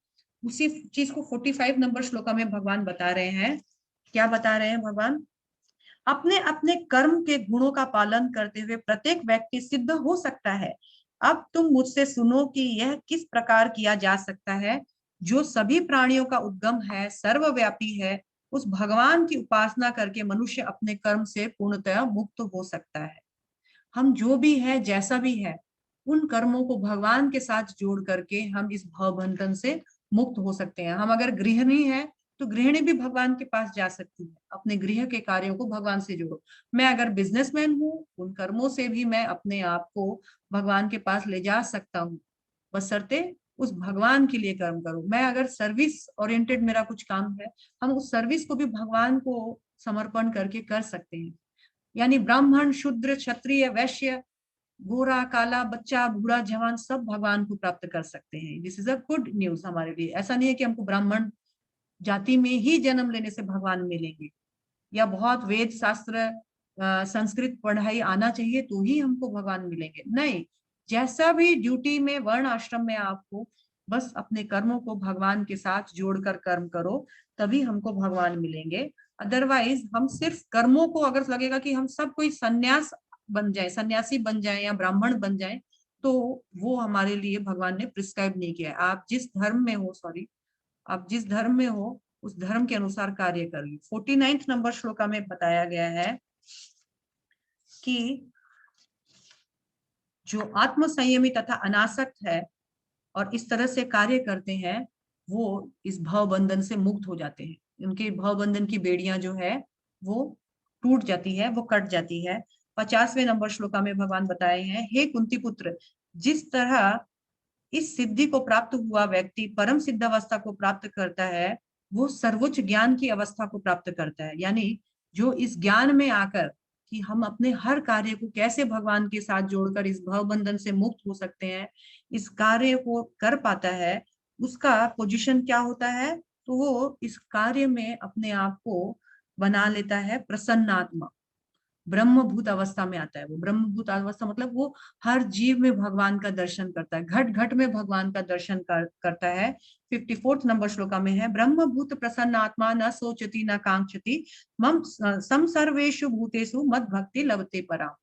उसी चीज को 45 नंबर श्लोका में भगवान बता रहे हैं। क्या बता रहे हैं भगवान? अपने अपने कर्म के गुणों का पालन करते हुए प्रत्येक व्यक्ति सिद्ध हो सकता है। अब तुम मुझसे सुनो कि यह किस प्रकार किया जा सकता है। जो सभी प्राणियों का उद्गम है, सर्वव्यापी है, उस भगवान की उपासना करके मनुष्य अपने कर्म से पूर्णतः मुक्त हो सकता है। हम जो भी है, जैसा भी है, उन कर्मों को भगवान के साथ जोड़ करके हम इस भव बंधन से मुक्त हो सकते हैं। हम अगर गृहिणी है तो गृहिणी भी भगवान के पास जा सकती है, अपने गृह के कार्यों को भगवान से जोड़ो। मैं अगर बिजनेसमैन हूँ, उन कर्मों से भी मैं अपने आप को भगवान के पास ले जा सकता हूँ, बशर्ते उस भगवान के लिए कर्म करो। मैं अगर सर्विस ओरिएंटेड मेरा कुछ काम है, हम उस सर्विस को भी भगवान को समर्पण करके कर सकते हैं। यानी ब्राह्मण, शूद्र, क्षत्रिय, वैश्य, गोरा, काला, बच्चा, बूढ़ा, जवान, सब भगवान को प्राप्त कर सकते हैं। This is a good news हमारे लिए। ऐसा नहीं है कि हमको ब्राह्मण जाति में ही जन्म लेने से भगवान मिलेंगे, या बहुत वेद शास्त्र संस्कृत पढ़ाई आना चाहिए तो ही हमको भगवान मिलेंगे। नहीं, जैसा भी ड्यूटी में, वर्ण आश्रम में आपको, बस अपने कर्मों को भगवान के साथ जोड़कर कर्म करो, तभी हमको भगवान मिलेंगे। अदरवाइज हम सिर्फ कर्मों को, अगर लगेगा कि हम सब कोई सन्यास बन जाए, सन्यासी बन जाए या ब्राह्मण बन जाए, तो वो हमारे लिए भगवान ने प्रिस्क्राइब नहीं किया है। आप जिस धर्म में हो, सॉरी, आप जिस धर्म में हो उस धर्म के अनुसार कार्य करिए। 49 नंबर श्लोका में बताया गया है कि जो आत्म संयमी तथा अनासक्त है और इस तरह से कार्य करते हैं, वो इस भव बंधन से मुक्त हो जाते हैं। उनके भव बंधन की बेड़ियां जो है वो टूट जाती है, वो कट जाती है। 50वें नंबर श्लोका में भगवान बताए हैं, हे कुंती पुत्र, जिस तरह इस सिद्धि को प्राप्त हुआ व्यक्ति परम सिद्ध अवस्था को प्राप्त करता है, वो सर्वोच्च ज्ञान की अवस्था को प्राप्त करता है। यानी जो इस ज्ञान में आकर कि हम अपने हर कार्य को कैसे भगवान के साथ जोड़कर इस भव बंधन से मुक्त हो सकते हैं, इस कार्य को कर पाता है, उसका पोजीशन क्या होता है? तो वो इस कार्य में अपने आप को बना लेता है प्रसन्नात्मा, ब्रह्मभूत अवस्था में आता है। वो ब्रह्मभूत अवस्था मतलब वो हर जीव में भगवान का दर्शन करता है, घट घट में भगवान का दर्शन करता है। 54 नंबर श्लोका में है, ब्रह्मभूत प्रसन्न आत्मा न सोचती न कांक्षति मम सम सर्वेषु भूतेषु मद भक्ति लभते परा।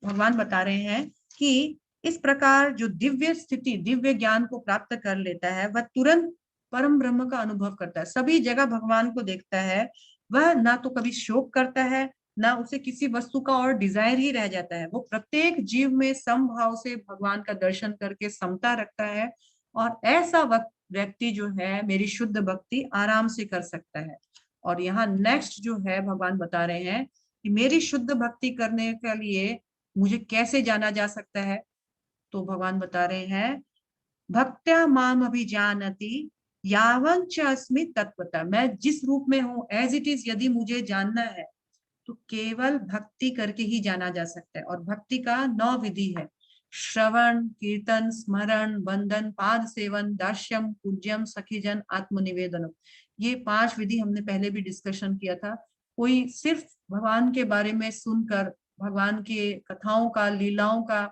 भगवान बता रहे हैं कि इस प्रकार जो दिव्य स्थिति, दिव्य ज्ञान को प्राप्त कर लेता है, वह तुरंत परम ब्रह्म का अनुभव करता है, सभी जगह भगवान को देखता है। वह ना तो कभी शोक करता है, ना उसे किसी वस्तु का और डिजायर ही रह जाता है। वो प्रत्येक जीव में समभाव से भगवान का दर्शन करके समता रखता है, और ऐसा व्यक्ति जो है मेरी शुद्ध भक्ति आराम से कर सकता है। और यहाँ नेक्स्ट जो है भगवान बता रहे हैं कि मेरी शुद्ध भक्ति करने के लिए मुझे कैसे जाना जा सकता है। तो भगवान बता रहे हैं, भक्त्या माम अभिजानति यावंच अस्मि तत्वतः। मैं जिस रूप में हूँ एज इट इज यदि मुझे जानना है तो केवल भक्ति करके ही जाना जा सकता है। और भक्ति का 9 विधि है, श्रवण, कीर्तन, स्मरण, वंदन, पाद सेवन, दास्यम, पूज्यम, सखीजन, आत्मनिवेदनम। ये 5 विधि हमने पहले भी डिस्कशन किया था। कोई सिर्फ भगवान के बारे में सुनकर, भगवान के कथाओं का, लीलाओं का,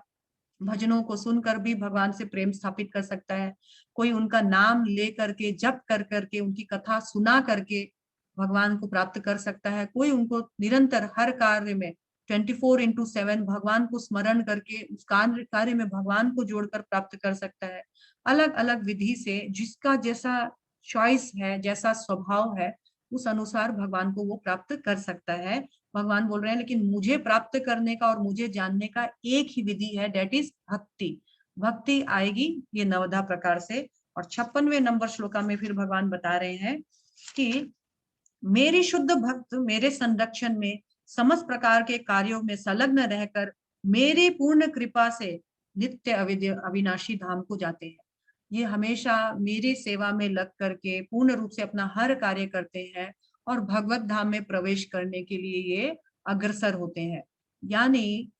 भजनों को सुनकर भी भगवान से प्रेम स्थापित कर सकता है। कोई उनका नाम ले करके, जप कर करके, उनकी कथा सुना करके भगवान को प्राप्त कर सकता है। कोई उनको निरंतर हर कार्य में 24/7 भगवान को स्मरण करके उस कार्य में भगवान को जोड़कर प्राप्त कर सकता है। अलग अलग विधि से जिसका जैसा चॉइस है, जैसा स्वभाव है, उस अनुसार भगवान को वो प्राप्त कर सकता है। भगवान बोल रहे हैं लेकिन मुझे प्राप्त करने का और मुझे जानने का एक ही विधि है, डेट इज भक्ति। भक्ति आएगी ये 9 प्रकार से। और 56वें नंबर श्लोका में फिर भगवान बता रहे हैं कि मेरी शुद्ध भक्त मेरे संरक्षण में समस्त प्रकार के कार्यों में संलग्न रहकर मेरी पूर्ण कृपा से नित्य अविनाशी धाम को जाते हैं। ये हमेशा मेरी सेवा में लग करके पूर्ण रूप से अपना हर कार्य करते हैं और भगवत धाम में प्रवेश करने के लिए ये अग्रसर होते हैं। यानी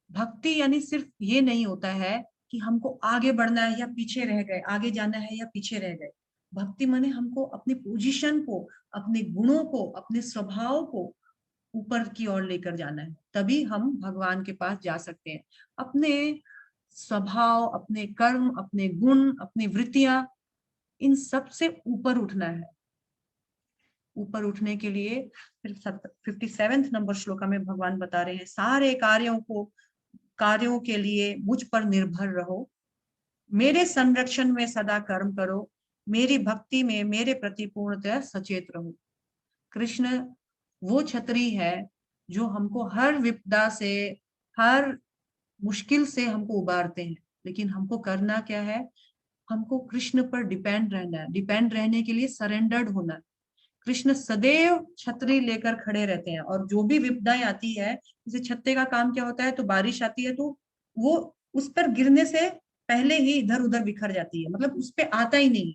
भक्ति यानी सिर्फ ये नहीं होता है कि हमको आगे बढ़ना है या पीछे रह गए, आगे जाना है या पीछे रह गए। भक्ति माने हमको अपनी पोजीशन को, अपने गुणों को, अपने स्वभाव को ऊपर की ओर लेकर जाना है, तभी हम भगवान के पास जा सकते हैं। अपने स्वभाव, अपने कर्म, अपने गुण, अपनी वृत्तियां, इन सब से ऊपर उठना है। ऊपर उठने के लिए फिर 57 नंबर श्लोका में भगवान बता रहे हैं, सारे कार्यों के लिए मुझ पर निर्भर रहो, मेरे संरक्षण में सदा कर्म करो, मेरी भक्ति में मेरे प्रति पूर्णतः सचेत रहो। कृष्ण वो छतरी है जो हमको हर विपदा से, हर मुश्किल से हमको उबारते हैं। लेकिन हमको करना क्या है? हमको कृष्ण पर डिपेंड रहना है। डिपेंड रहने के लिए सरेंडर्ड होना है। कृष्ण सदैव छतरी लेकर खड़े रहते हैं, और जो भी विपदाएं आती है, जैसे छत्ते का काम क्या होता है, तो बारिश आती है तो वो उस पर गिरने से पहले ही इधर उधर बिखर जाती है, मतलब उस पे आता ही नहीं।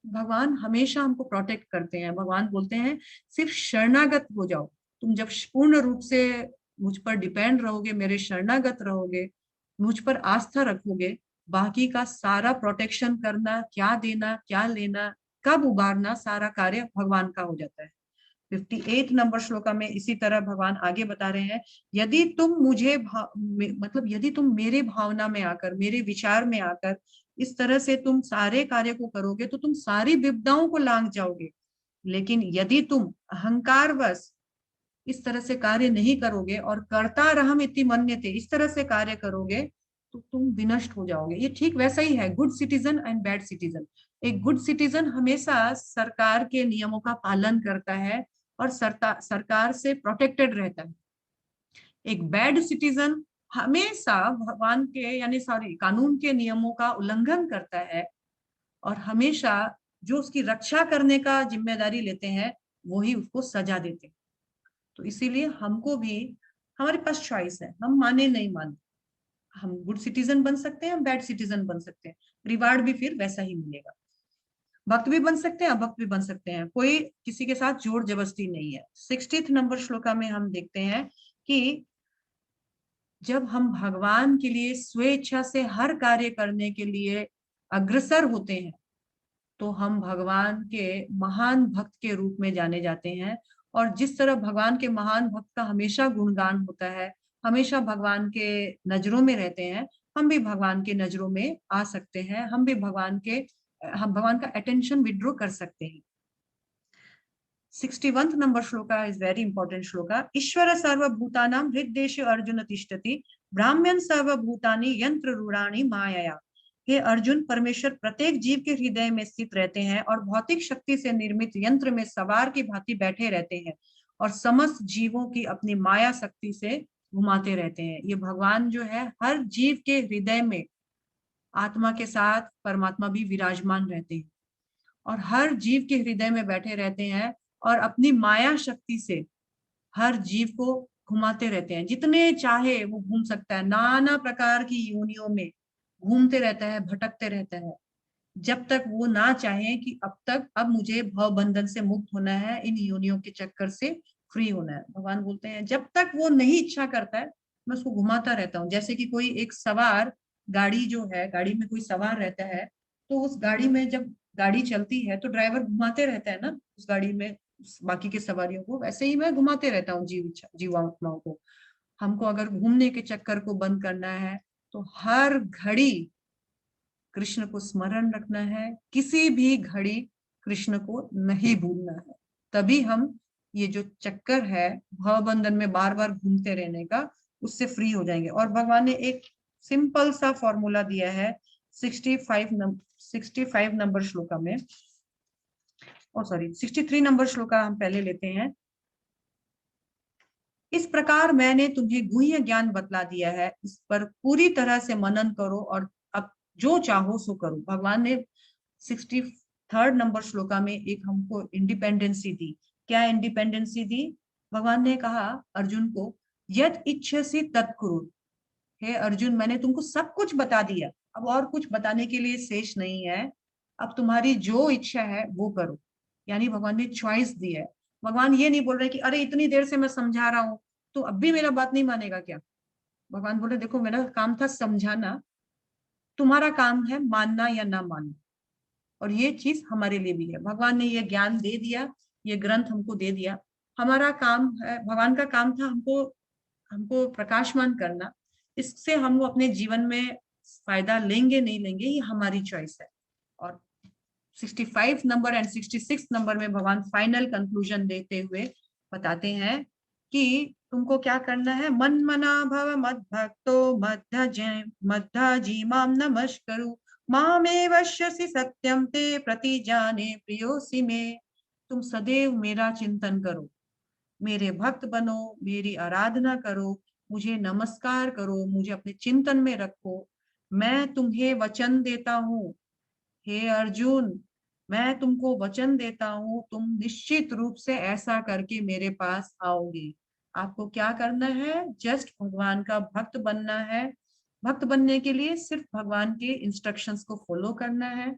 भगवान हमेशा हमको प्रोटेक्ट करते हैं। भगवान बोलते हैं सिर्फ शरणागत हो जाओ। तुम जब पूर्ण रूप से मुझ पर डिपेंड रहोगे, मेरे शरणागत रहोगे, मुझ पर आस्था रखोगे, बाकी का सारा प्रोटेक्शन करना, क्या देना क्या लेना, कब उबारना, सारा कार्य भगवान का हो जाता है। 58 नंबर श्लोका में इसी तरह भगवान आगे बता रहे हैं, यदि तुम मुझे मतलब यदि तुम मेरे भावना में आकर, मेरे विचार में आकर इस तरह से तुम सारे कार्य को करोगे तो तुम सारी विपदाओं को लांघ जाओगे। लेकिन यदि तुम अहंकार बस इस तरह से कार्य नहीं करोगे और कर्तारहम इति मन्यते इस तरह से कार्य करोगे तो तुम विनष्ट हो जाओगे। ये ठीक वैसा ही है, good citizen and bad citizen. एक गुड सिटीजन हमेशा सरकार के नियमों का पालन करता है और सरकार से प्रोटेक्टेड रहता है। एक बैड सिटीजन हमेशा भगवान के, यानी सॉरी, कानून के नियमों का उल्लंघन करता है और हमेशा जो उसकी रक्षा करने का जिम्मेदारी लेते हैं वही उसको सजा देते हैं। तो इसीलिए हमको भी, हमारे पास चॉइस है, हम माने नहीं माने। हम गुड सिटीजन बन सकते हैं, हम बैड सिटीजन बन सकते हैं, रिवार्ड भी फिर वैसा ही मिलेगा। भक्त भी बन सकते हैं, अभक्त भी बन सकते हैं, कोई किसी के साथ जोर जबरदस्ती नहीं है। 60 नंबर श्लोका में हम देखते हैं कि जब हम भगवान के लिए स्वेच्छा से हर कार्य करने के लिए अग्रसर होते हैं तो हम भगवान के महान भक्त के रूप में जाने जाते हैं। और जिस तरह भगवान के महान भक्त का हमेशा गुणगान होता है, हमेशा भगवान के नजरों में रहते हैं, हम भी भगवान के नजरों में आ सकते हैं। हम भी हम भगवान का अटेंशन विड्रॉ कर सकते हैं। 61th number shloka is very important shloka. ईश्वर सर्वभूतानां हृद्देशे अर्जुन तिष्ठति, ब्राह्मण सर्वभूतानि यंत्र रूढ़ानि मायया। हे अर्जुन, परमेश्वर प्रत्येक जीव के हृदय में स्थित रहते हैं और भौतिक शक्ति से निर्मित यंत्र में सवार की भांति बैठे रहते हैं और समस्त जीवों की अपनी माया शक्ति से घुमाते रहते हैं। ये भगवान जो है हर जीव के हृदय में आत्मा के साथ परमात्मा भी विराजमान रहते हैं और हर जीव के हृदय में बैठे रहते हैं और अपनी माया शक्ति से हर जीव को घुमाते रहते हैं। जितने चाहे वो घूम सकता है, नाना प्रकार की योनियों में घूमते रहता है, भटकते रहता है, जब तक वो ना चाहे कि अब मुझे भव बंधन से मुक्त होना है, इन योनियों के चक्कर से फ्री होना है। भगवान बोलते हैं जब तक वो नहीं इच्छा करता है मैं उसको घुमाता रहता हूँ। जैसे कि कोई एक सवार, गाड़ी जो है, गाड़ी में कोई सवार रहता है तो उस गाड़ी में जब गाड़ी चलती है तो ड्राइवर घुमाते रहता है ना उस गाड़ी में बाकी के सवारियों को, वैसे ही मैं घुमाते रहता हूँ जीवात्माओं को। हमको अगर घूमने के चक्कर को बंद करना है तो हर घड़ी कृष्ण को स्मरण रखना है, किसी भी घड़ी कृष्ण को नहीं भूलना है। तभी हम ये जो चक्कर है भव बंधन में बार बार घूमते रहने का, उससे फ्री हो जाएंगे। और भगवान ने एक सिंपल सा फॉर्मूला दिया है 65 नंबर श्लोका में, और सॉरी 63 नंबर श्लोका हम पहले लेते हैं। इस प्रकार मैंने तुम्हें गुह्य ज्ञान बतला दिया है, इस पर पूरी तरह से मनन करो और अब जो चाहो सो करो। भगवान ने 63rd नंबर श्लोका में एक हमको इंडिपेंडेंसी दी। क्या इंडिपेंडेंसी दी? भगवान ने कहा अर्जुन को, यद इच्छसि तत्कुरु। हे अर्जुन, मैंने तुमको सब कुछ बता दिया, अब और कुछ बताने के लिए शेष नहीं है। अब तुम्हारी जो इच्छा है वो करो। यानी भगवान ने चॉइस दी है। भगवान ये नहीं बोल रहे कि अरे इतनी देर से मैं समझा रहा हूँ तो अब भी मेरा बात नहीं मानेगा क्या। भगवान बोल रहे देखो मेरा काम था समझाना, तुम्हारा काम है मानना या ना मानना। और ये चीज हमारे लिए भी है। भगवान ने ये ज्ञान दे दिया, ये ग्रंथ हमको दे दिया। हमारा काम है, भगवान का काम था हमको हमको प्रकाशमान करना। इससे हम अपने जीवन में फायदा लेंगे नहीं लेंगे ये हमारी चॉइस है। और 65 नंबर एंड 66 नंबर में भगवान फाइनल कंक्लूजन देते हुए बताते हैं कि तुमको क्या करना है। मन मना भव मद भक्तो मद्ध जी माम नमस्करु मामेवश्यसि सत्यम ते प्रतिजाने प्रियोसि मे। तुम सदैव मेरा चिंतन करो, मेरे भक्त बनो, मेरी आराधना करो, मुझे नमस्कार करो, मुझे अपने चिंतन में रखो। मैं तुम्हें वचन देता हूँ, हे अर्जुन, मैं तुमको वचन देता हूँ, तुम निश्चित रूप से ऐसा करके मेरे पास आओगे। आपको क्या करना है? जस्ट भगवान का भक्त बनना है। भक्त बनने के लिए सिर्फ भगवान के इंस्ट्रक्शंस को फॉलो करना है।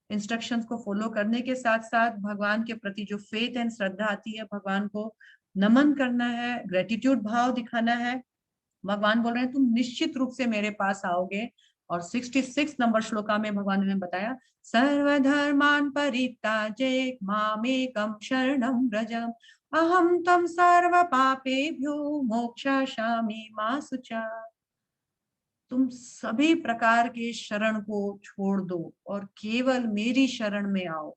इंस्ट्रक्शंस को फॉलो करने के साथ साथ भगवान के प्रति जो फेथ एंड श्रद्धा आती है, भगवान को नमन करना है, ग्रेटिट्यूड भाव दिखाना है। भगवान बोल रहे हैं तुम निश्चित रूप से मेरे पास आओगे। और 66 नंबर श्लोका में भगवान ने बताया, सर्वधर्मान परित्याज्य मामेकं शरणं व्रज, अहम तम सर्व पापेभ्यो मोक्षयिष्यामि मा शुचा। तुम सभी प्रकार के शरण को छोड़ दो और केवल मेरी शरण में आओ।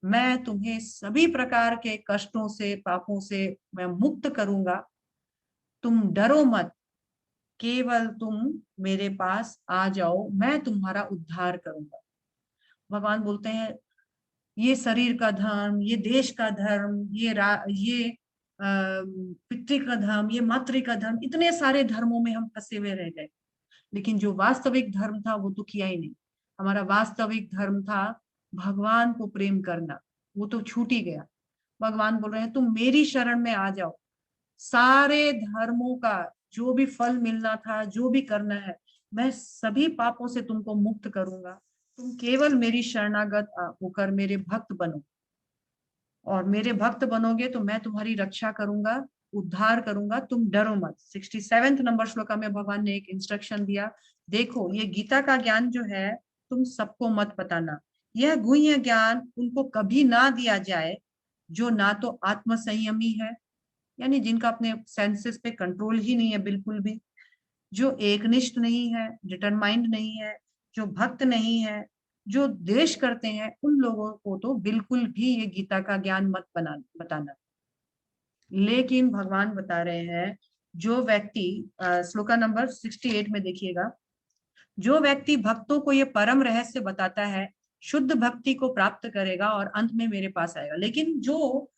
मैं तुम्हें सभी प्रकार के कष्टों से, पापों से मैं मुक्त करूंगा। तुम डरो मत, केवल तुम मेरे पास आ जाओ, मैं तुम्हारा उद्धार करूंगा। भगवान बोलते हैं ये शरीर का धर्म, ये देश का धर्म, ये पितृ का धर्म, ये मातृ का धर्म, इतने सारे धर्मों में हम फंसे हुए रह गए। लेकिन जो वास्तविक धर्म था वो तो किया ही नहीं। हमारा वास्तविक धर्म था भगवान को प्रेम करना, वो तो छूट ही गया। भगवान बोल रहे हैं तुम मेरी शरण में आ जाओ, सारे धर्मों का जो भी फल मिलना था, जो भी करना है, मैं सभी पापों से तुमको मुक्त करूंगा। तुम केवल मेरी शरणागत होकर मेरे भक्त बनो, और मेरे भक्त बनोगे तो मैं तुम्हारी रक्षा करूंगा, उद्धार करूंगा, तुम डरो मत। 67 नंबर श्लोका में भगवान ने एक इंस्ट्रक्शन दिया, देखो ये गीता का ज्ञान जो है तुम सबको मत बताना। यह गुह्य ज्ञान उनको कभी ना दिया जाए जो ना तो आत्म संयमी है, यानी जिनका अपने सेंसेस पे कंट्रोल ही नहीं है बिल्कुल भी, जो एकनिष्ठ नहीं है, डिटरमाइंड नहीं है, जो भक्त नहीं है, जो द्वेष करते हैं, उन लोगों को तो बिल्कुल भी ये गीता का ज्ञान मत बताना। लेकिन भगवान बता रहे हैं जो व्यक्ति, श्लोका नंबर 68 में देखिएगा, जो व्यक्ति भक्तों को ये परम रहस्य बताता है शुद्ध भक्ति को प्राप्त करेगा और अंत में मेरे पास आएगा। लेकिन जो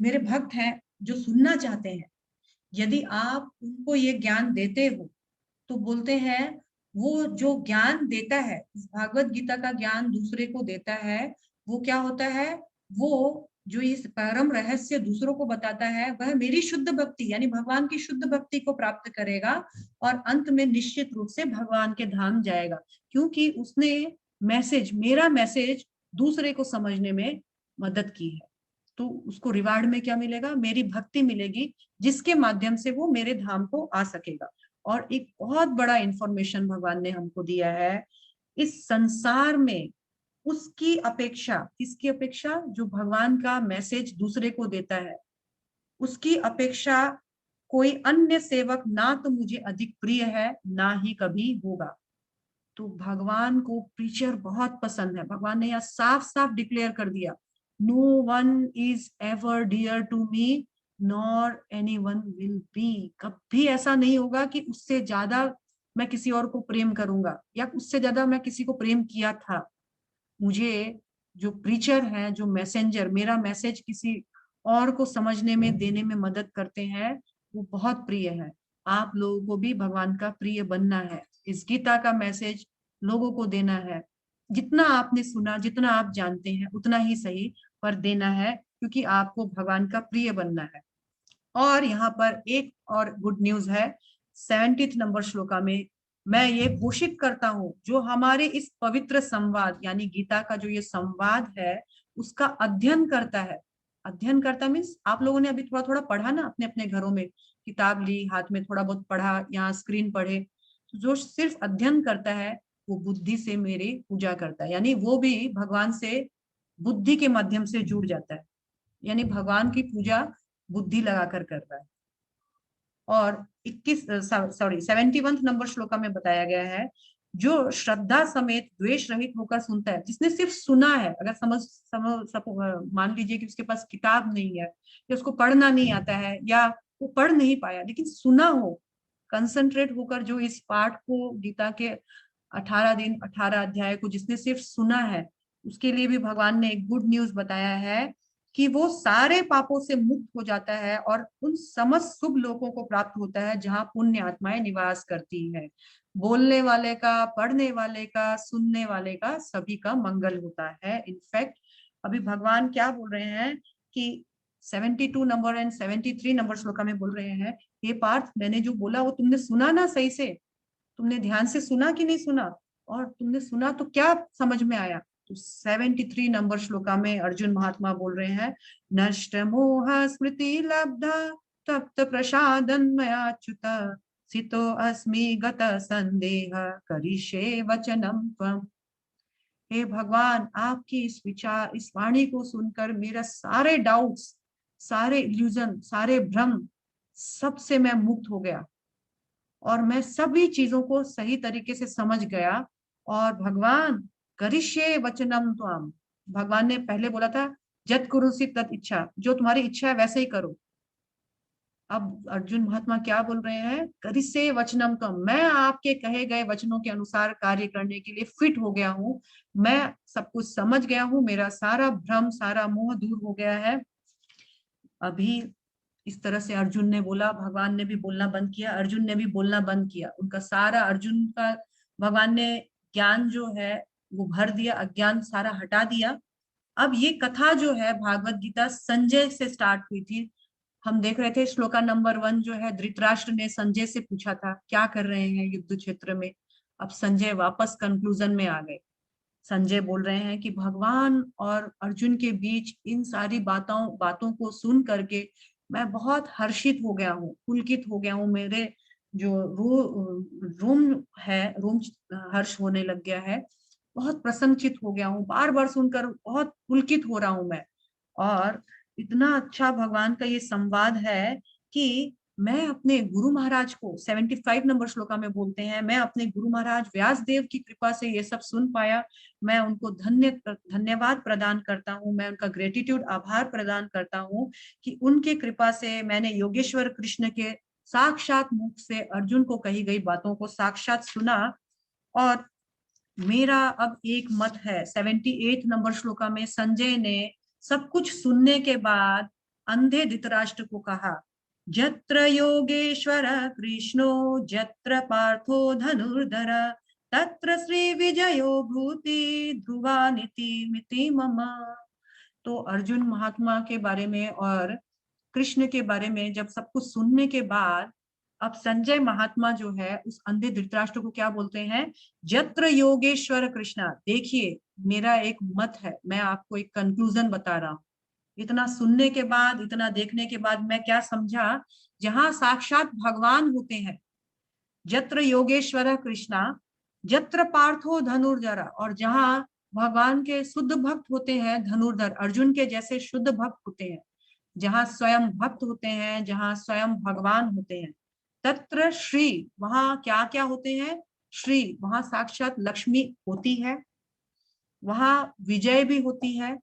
मेरे भक्त हैं, जो सुनना चाहते हैं, यदि आप उनको ये ज्ञान देते हो तो बोलते हैं वो जो ज्ञान देता है, भागवत गीता का ज्ञान दूसरे को देता है, वो क्या होता है, वो जो इस परम रहस्य दूसरों को बताता है वह मेरी शुद्ध भक्ति यानी भगवान की शुद्ध भक्ति को प्राप्त करेगा और अंत में निश्चित रूप से भगवान के धाम जाएगा, क्योंकि उसने मेरा मैसेज दूसरे को समझने में मदद की है। तो उसको रिवार्ड में क्या मिलेगा? मेरी भक्ति मिलेगी, जिसके माध्यम से वो मेरे धाम को आ सकेगा। और एक बहुत बड़ा इंफॉर्मेशन भगवान ने हमको दिया है, इस संसार में उसकी अपेक्षा, किसकी अपेक्षा? जो भगवान का मैसेज दूसरे को देता है, उसकी अपेक्षा कोई अन्य सेवक ना तो मुझे अधिक प्रिय है, ना ही कभी होगा। तो भगवान को प्रीचर बहुत पसंद है। भगवान ने यहाँ साफ साफ डिक्लेयर कर दिया, no one is ever dear to me nor any one will be. कभी ऐसा नहीं होगा कि उससे ज्यादा मैं किसी और को प्रेम करूंगा या उससे ज्यादा मैं किसी को प्रेम किया था। मुझे जो प्रीचर है, जो मैसेंजर मेरा मैसेज किसी और को समझने में, देने में मदद करते हैं, वो बहुत प्रिय है। आप लोगों को भी भगवान का प्रिय बनना है, इस गीता का मैसेज लोगों को देना है। जितना आपने सुना, जितना आप जानते हैं उतना ही सही, पर देना है, क्योंकि आपको भगवान का प्रिय बनना है। और यहाँ पर एक और गुड न्यूज है, 70 नंबर श्लोका में मैं ये घोषित करता हूँ, जो हमारे इस पवित्र संवाद यानी गीता का जो ये संवाद है उसका अध्ययन करता है। अध्ययन करता मीन्स आप लोगों ने अभी थोड़ा थोड़ा पढ़ा ना, अपने अपने घरों में किताब ली, हाथ में थोड़ा बहुत पढ़ा, यहाँ स्क्रीन पढ़े। तो जो सिर्फ अध्ययन करता है वो बुद्धि से मेरी पूजा करता है, यानी वो भी भगवान से बुद्धि के माध्यम से जुड़ जाता है, यानी भगवान की पूजा बुद्धि लगाकर कर रहा है। और 71 नंबर श्लोका में बताया गया है, जो श्रद्धा समेत द्वेष रहित होकर सुनता है, जिसने सिर्फ सुना है, अगर मान लीजिए कि उसके पास किताब नहीं है या उसको पढ़ना नहीं आता है या वो पढ़ नहीं पाया, लेकिन सुना हो, कंसंट्रेट होकर जो इस पाठ को, गीता के 18 दिन 18 अध्याय को जिसने सिर्फ सुना है, उसके लिए भी भगवान ने एक गुड न्यूज बताया है कि वो सारे पापों से मुक्त हो जाता है और उन समस्त शुभ लोगों को प्राप्त होता है जहाँ पुण्य आत्माएं निवास करती है। बोलने वाले का, पढ़ने वाले का, सुनने वाले का, सभी का मंगल होता है। इनफैक्ट अभी भगवान क्या बोल रहे हैं कि 72 नंबर एंड 73 नंबर श्लोका में बोल रहे हैं, हे पार्थ, मैंने जो बोला वो तुमने सुना ना सही से? तुमने ध्यान से सुना कि नहीं सुना? और तुमने सुना तो क्या समझ में आया? तो 73 नंबर श्लोका में अर्जुन महात्मा बोल रहे हैं, नष्ट मोह स्मृति लब्धा तप्त प्रसादन मयाच्युत सितो अस्मि गत संदेह करिष्ये वचनम त्वम। हे भगवान, आपकी इस विचार, इस वाणी को सुनकर मेरा सारे डाउट्स, सारे इल्यूजन, सारे भ्रम, सबसे मैं मुक्त हो गया और मैं सभी चीजों को सही तरीके से समझ गया। और भगवान, करिष्ये वचनम त्वम, भगवान ने पहले बोला था जत कुरुषि तत इच्छा, जो तुम्हारी इच्छा है वैसे ही करो। अब अर्जुन महात्मा क्या बोल रहे हैं, करिष्ये वचनम त्वम, मैं आपके कहे गए वचनों के अनुसार कार्य करने के लिए फिट हो गया हूँ, मैं सब कुछ समझ गया हूँ, मेरा सारा भ्रम, सारा मोह दूर हो गया है। अभी इस तरह से अर्जुन ने बोला, भगवान ने भी बोलना बंद किया, अर्जुन ने भी बोलना बंद किया। उनका सारा, अर्जुन का भगवान ने ज्ञान जो है वो भर दिया, अज्ञान सारा हटा दिया। अब ये कथा जो है भागवत गीता संजय से स्टार्ट हुई थी। हम देख रहे थे श्लोका नंबर 1 जो है, धृतराष्ट्र ने संजय से पूछा था क्या कर रहे हैं युद्ध क्षेत्र में। अब संजय वापस कंक्लूजन में आ गए। संजय बोल रहे हैं कि भगवान और अर्जुन के बीच इन सारी बातों को सुन करके मैं बहुत हर्षित हो गया हूँ, पुलकित हो गया हूँ। मेरे जो रोम है, रोम हर्ष होने लग गया है, बहुत प्रसन्नचित हो गया हूँ, बार बार सुनकर बहुत पुलकित हो रहा हूँ मैं। और इतना अच्छा भगवान का ये संवाद है कि मैं अपने गुरु महाराज को, 75 नंबर श्लोका में बोलते हैं, मैं अपने गुरु महाराज व्यास देव की कृपा से ये सब सुन पाया। मैं उनको धन्यवाद प्रदान करता हूँ, मैं उनका ग्रेटिट्यूड, आभार प्रदान करता हूँ कि उनके कृपा से मैंने योगेश्वर कृष्ण के साक्षात मुख से अर्जुन को कही गई बातों को साक्षात सुना। और मेरा अब एक मत है, 78 नंबर श्लोका में संजय ने सब कुछ सुनने के बाद अंधे धृतराष्ट्र को कहा, जत्र योगेश्वर कृष्णो जत्र पार्थो धनुर्धर तत्र श्री विजयो भूति ध्रुवा नीति मिति मम। तो अर्जुन महात्मा के बारे में और कृष्ण के बारे में जब सब कुछ सुनने के बाद अब संजय महात्मा जो है उस अंधे धृतराष्ट्र को क्या बोलते हैं, जत्र योगेश्वर कृष्णा। देखिए, मेरा एक मत है, मैं आपको एक कंक्लूजन बता रहा हूँ। इतना सुनने के बाद, इतना देखने के बाद मैं क्या समझा, जहां साक्षात भगवान होते हैं, जत्र योगेश्वर कृष्णा जत्र पार्थो धनुर्धर, और जहां भगवान के शुद्ध भक्त होते हैं धनुर्धर, अर्जुन के जैसे शुद्ध भक्त होते हैं, जहां स्वयं भक्त होते हैं, जहां स्वयं भगवान होते हैं, तत्र श्री, वहां क्या क्या होते हैं, श्री, वहां साक्षात लक्ष्मी होती है, वहां विजय भी होती है,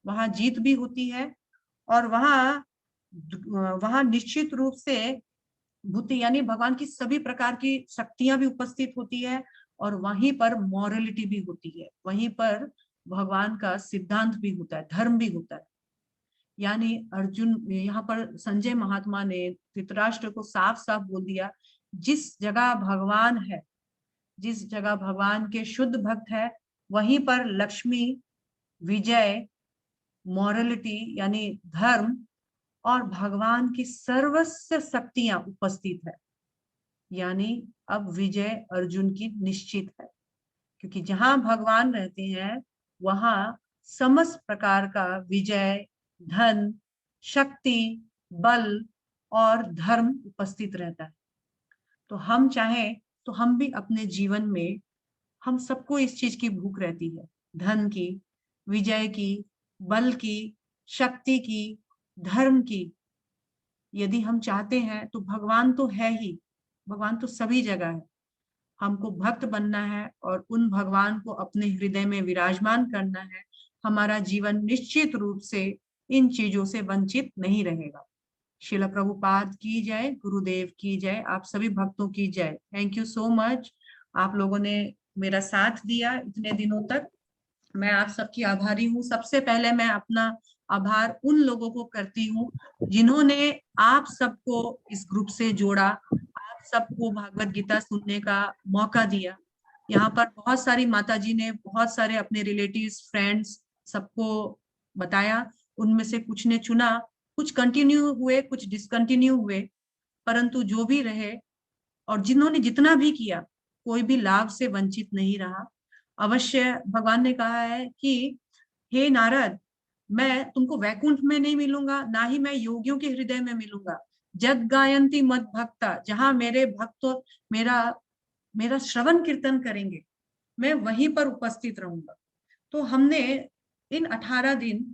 वहां जीत भी होती है, और वहां वहां निश्चित रूप से बुद्धि यानी भगवान की सभी प्रकार की शक्तियां भी उपस्थित होती है, और वहीं पर मॉरलिटी भी होती है, वहीं पर भगवान का सिद्धांत भी होता है, धर्म भी होता है। यानी अर्जुन, यहाँ पर संजय महात्मा ने धृतराष्ट्र को साफ साफ बोल दिया, जिस जगह भगवान है, जिस जगह भगवान के शुद्ध भक्त है, वहीं पर लक्ष्मी, विजय, मॉरलिटी यानी धर्म, और भगवान की सर्वस्व शक्तियां उपस्थित है। यानी अब विजय अर्जुन की निश्चित है, क्योंकि जहां भगवान रहते हैं वहां समस्त प्रकार का विजय, धन, शक्ति, बल और धर्म उपस्थित रहता है। तो हम चाहें तो हम भी अपने जीवन में, हम सबको इस चीज की भूख रहती है, धन की, विजय की, बल की, शक्ति की, धर्म की। यदि हम चाहते हैं तो भगवान तो है ही, भगवान तो सभी जगह है। हमको भक्त बनना है और उन भगवान को अपने हृदय में विराजमान करना है। हमारा जीवन निश्चित रूप से इन चीजों से वंचित नहीं रहेगा। शिला प्रभुपाद की जय, गुरुदेव की जय, आप सभी भक्तों की जय। Thank you so much. आप लोगों ने मेरा साथ दिया इतने दिनों तक। मैं आप सबकी आभारी हूँ। सबसे पहले मैं अपना आभार उन लोगों को करती हूँ जिन्होंने आप सबको इस ग्रुप से जोड़ा, आप सबको भागवत गीता सुनने का मौका दिया। यहाँ पर बहुत सारी माताजी ने बहुत सारे अपने रिलेटिव्स, फ्रेंड्स सबको बताया, उनमें से कुछ ने चुना, कुछ कंटिन्यू हुए, कुछ डिसकंटिन्यू हुए, परंतु जो भी रहे और जिन्होंने जितना भी किया, कोई भी लाभ से वंचित नहीं रहा। अवश्य भगवान ने कहा है कि हे नारद, मैं तुमको वैकुंठ में नहीं मिलूंगा, ना ही मैं योगियों के हृदय में मिलूंगा। जग गायंती मद भक्ता, जहां मेरे भक्त मेरा मेरा श्रवण कीर्तन करेंगे, मैं वहीं पर उपस्थित रहूंगा। तो हमने इन 18 दिन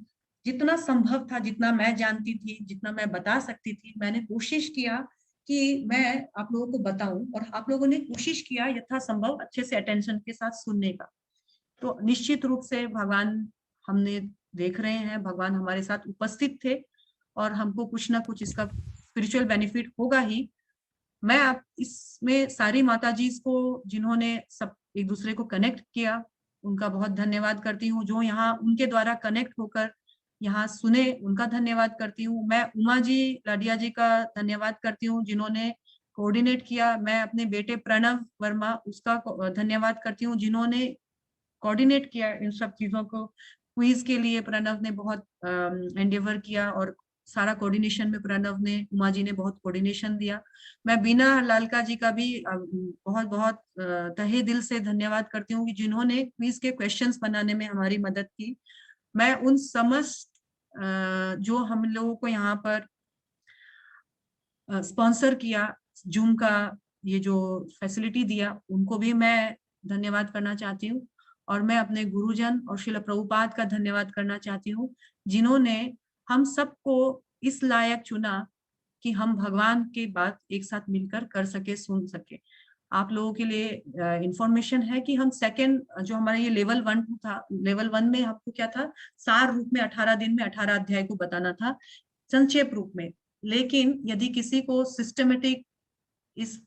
जितना संभव था, जितना मैं जानती थी, जितना मैं बता सकती थी, मैंने कोशिश किया कि मैं आप लोगों को बताऊं, और आप लोगों ने कोशिश किया यथासंभव अच्छे से अटेंशन के साथ सुनने का। तो निश्चित रूप से भगवान हमने देख रहे हैं, भगवान हमारे साथ उपस्थित थे और हमको कुछ ना कुछ इसका स्पिरिचुअल बेनिफिट होगा ही। मैं आप इसमें सारी माताजी को जिन्होंने सब एक दूसरे को कनेक्ट किया, उनका बहुत धन्यवाद करती हूँ। जो यहाँ उनके द्वारा कनेक्ट होकर यहाँ सुने, उनका धन्यवाद करती हूँ। मैं उमा जी लाडिया जी का धन्यवाद करती हूँ जिन्होंने कोऑर्डिनेट किया। मैं अपने बेटे प्रणव वर्मा उसका धन्यवाद करती हूँ जिन्होंने कोऑर्डिनेट किया इन सब चीजों को। क्विज के लिए प्रणव ने बहुत एंडेवर किया और सारा कोऑर्डिनेशन में प्रणव ने, उमा जी ने बहुत कोऑर्डिनेशन दिया। मैं बीना लालका जी का भी बहुत बहुत तहे दिल से धन्यवाद करती हूँ कि जिन्होंने क्विज के क्वेश्चंस बनाने में हमारी मदद की। मैं उन समस्त जो हम लोगों को यहाँ पर स्पॉन्सर किया, जूम का ये जो फैसिलिटी दिया, उनको भी मैं धन्यवाद करना चाहती हूँ। और मैं अपने गुरुजन और श्रील प्रभुपाद का धन्यवाद करना चाहती हूँ जिन्होंने हम सबको इस लायक चुना कि हम भगवान की बात एक साथ मिलकर कर सके, सुन सके। आप लोगों के लिए इंफॉर्मेशन है कि हम सेकेंड जो हमारा ये लेवल 1 था, लेवल 1 में हमको क्या था, सार रूप में 18 दिन में 18 अध्याय को बताना था, संक्षेप रूप में। लेकिन यदि किसी को सिस्टमेटिक, इस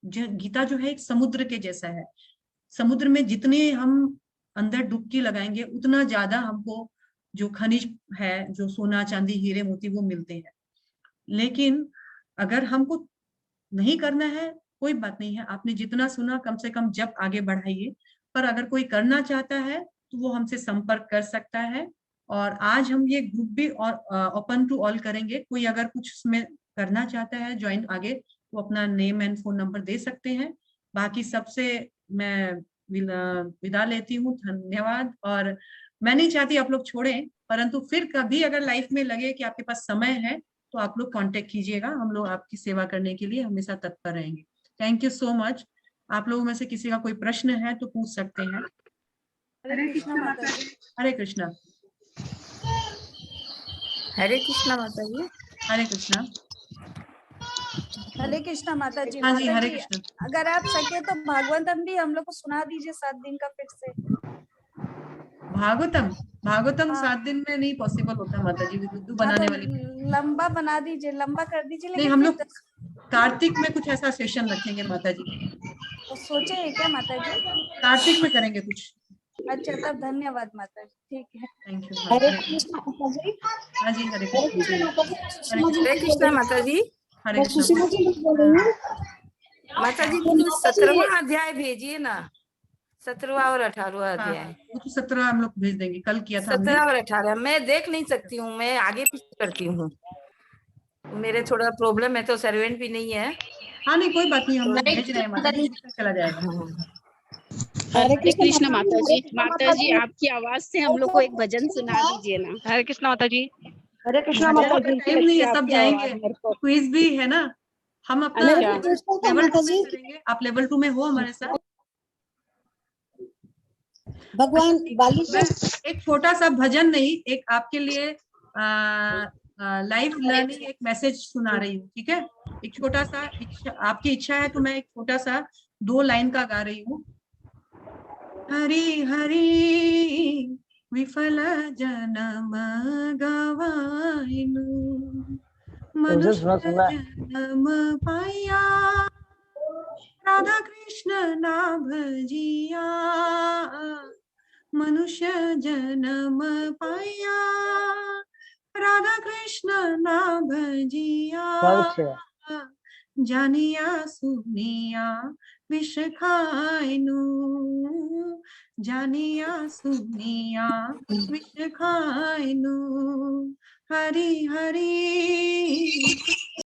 गीता जो है एक समुद्र के जैसा है, समुद्र में जितने हम अंदर डुबकी लगाएंगे उतना ज्यादा हमको जो खनिज है, जो सोना चांदी हीरे मोती वो मिलते हैं। लेकिन अगर हमको नहीं करना है, कोई बात नहीं है, आपने जितना सुना कम से कम जब आगे बढ़ाइए। पर अगर कोई करना चाहता है तो वो हमसे संपर्क कर सकता है। और आज हम ये ग्रुप भी और ओपन टू ऑल करेंगे। कोई अगर कुछ उसमें करना चाहता है ज्वाइन आगे, तो अपना नेम एंड फोन नंबर दे सकते हैं। बाकी सबसे मैं विदा लेती हूँ, धन्यवाद। और मैं नहीं चाहती आप लोग छोड़ें, परंतु फिर कभी अगर लाइफ में लगे कि आपके पास समय है तो आप लोग कांटेक्ट कीजिएगा, हम लोग आपकी सेवा करने के लिए हमेशा तत्पर रहेंगे। Thank you so much. आप लोगों में से किसी का कोई प्रश्न है तो पूछ सकते हैं। हरे कृष्णा माता जी। हरे कृष्णा। हरे कृष्णा माता जी। हरे कृष्णा। हरे कृष्णा माता जी। हाँ जी, माता हरे जी, कृष्णा। अगर आप सके तो भागवतम भी हम लोग को सुना दीजिए 7 दिन का फिर से। भागवतम, भागवतम हाँ। 7 दिन में नहीं पॉसिबल होता माता जी, बुद्धू हाँ बनाने तो वाली। लंबा बना दीजिए, लंबा कर दीजिए। नहीं, लेकिन हम फिर लोग कार्तिक में कुछ ऐसा सेशन रखेंगे माता जी। तो सोचे है क्या माता जी? कार्तिक में करेंगे कुछ। अच्छा, तब धन्यवाद माता जी। ठीक है, थैंक यू। हरे कृष्णा माता जी। हाँ जी, हरे हरे कृष्णा। कृष्णा माता जी। हरे कृष्णा माता जी। हरे मैं कृष्णा। सुषमा जी बोल रही हूँ। माता जी तो माता जी 17वां अध्याय भेजिए ना, 17वां और 18वां हाँ, अध्याय। वो तो 17 हम लोग भेज देंगे, कल किया था हमने। 17 और 18 मैं देख नहीं सकती हूँ, मैं आगे पीछे करती हूँ, मेरे थोड़ा प्रॉब्लम है, तो सर्वेंट भी नहीं है। हाँ नहीं, कोई बात नहीं, हम लोग भेज रहे हैं माता जी, चला जाएगा। हरे हरे कृष्णा माता जी। माता माता जी, आपकी आवाज से हम लोग को एक भजन सुना दीजिए ना। हरे कृष्णा माता जी। हरे कृष्णा माता जी। टाइम नहीं है, सब जाएंगे, मेरे को क्विज भी है ना। हम अपना मेरा लेवल 2 में करेंगे, आप लेवल 2 में हो हमारे साथ। भगवान बाली मैं एक छोटा सा भजन नहीं, एक आपके लिए लाइव लर्निंग एक मैसेज सुना रही हूँ, ठीक है। एक छोटा सा आपकी इच्छा है तो मैं एक छोटा सा 2 लाइन का गा रही हूँ। हरि हरि विफल जन्म गवाइनु, मनुष्य जन्म पाया राधा कृष्ण ना भजिया मनुष्य जन्म पाया, राधा कृष्ण ना भजिया जानिया सुनिया विष खाइनु, जानिया सुनिया विष खाइनु। हरि हरि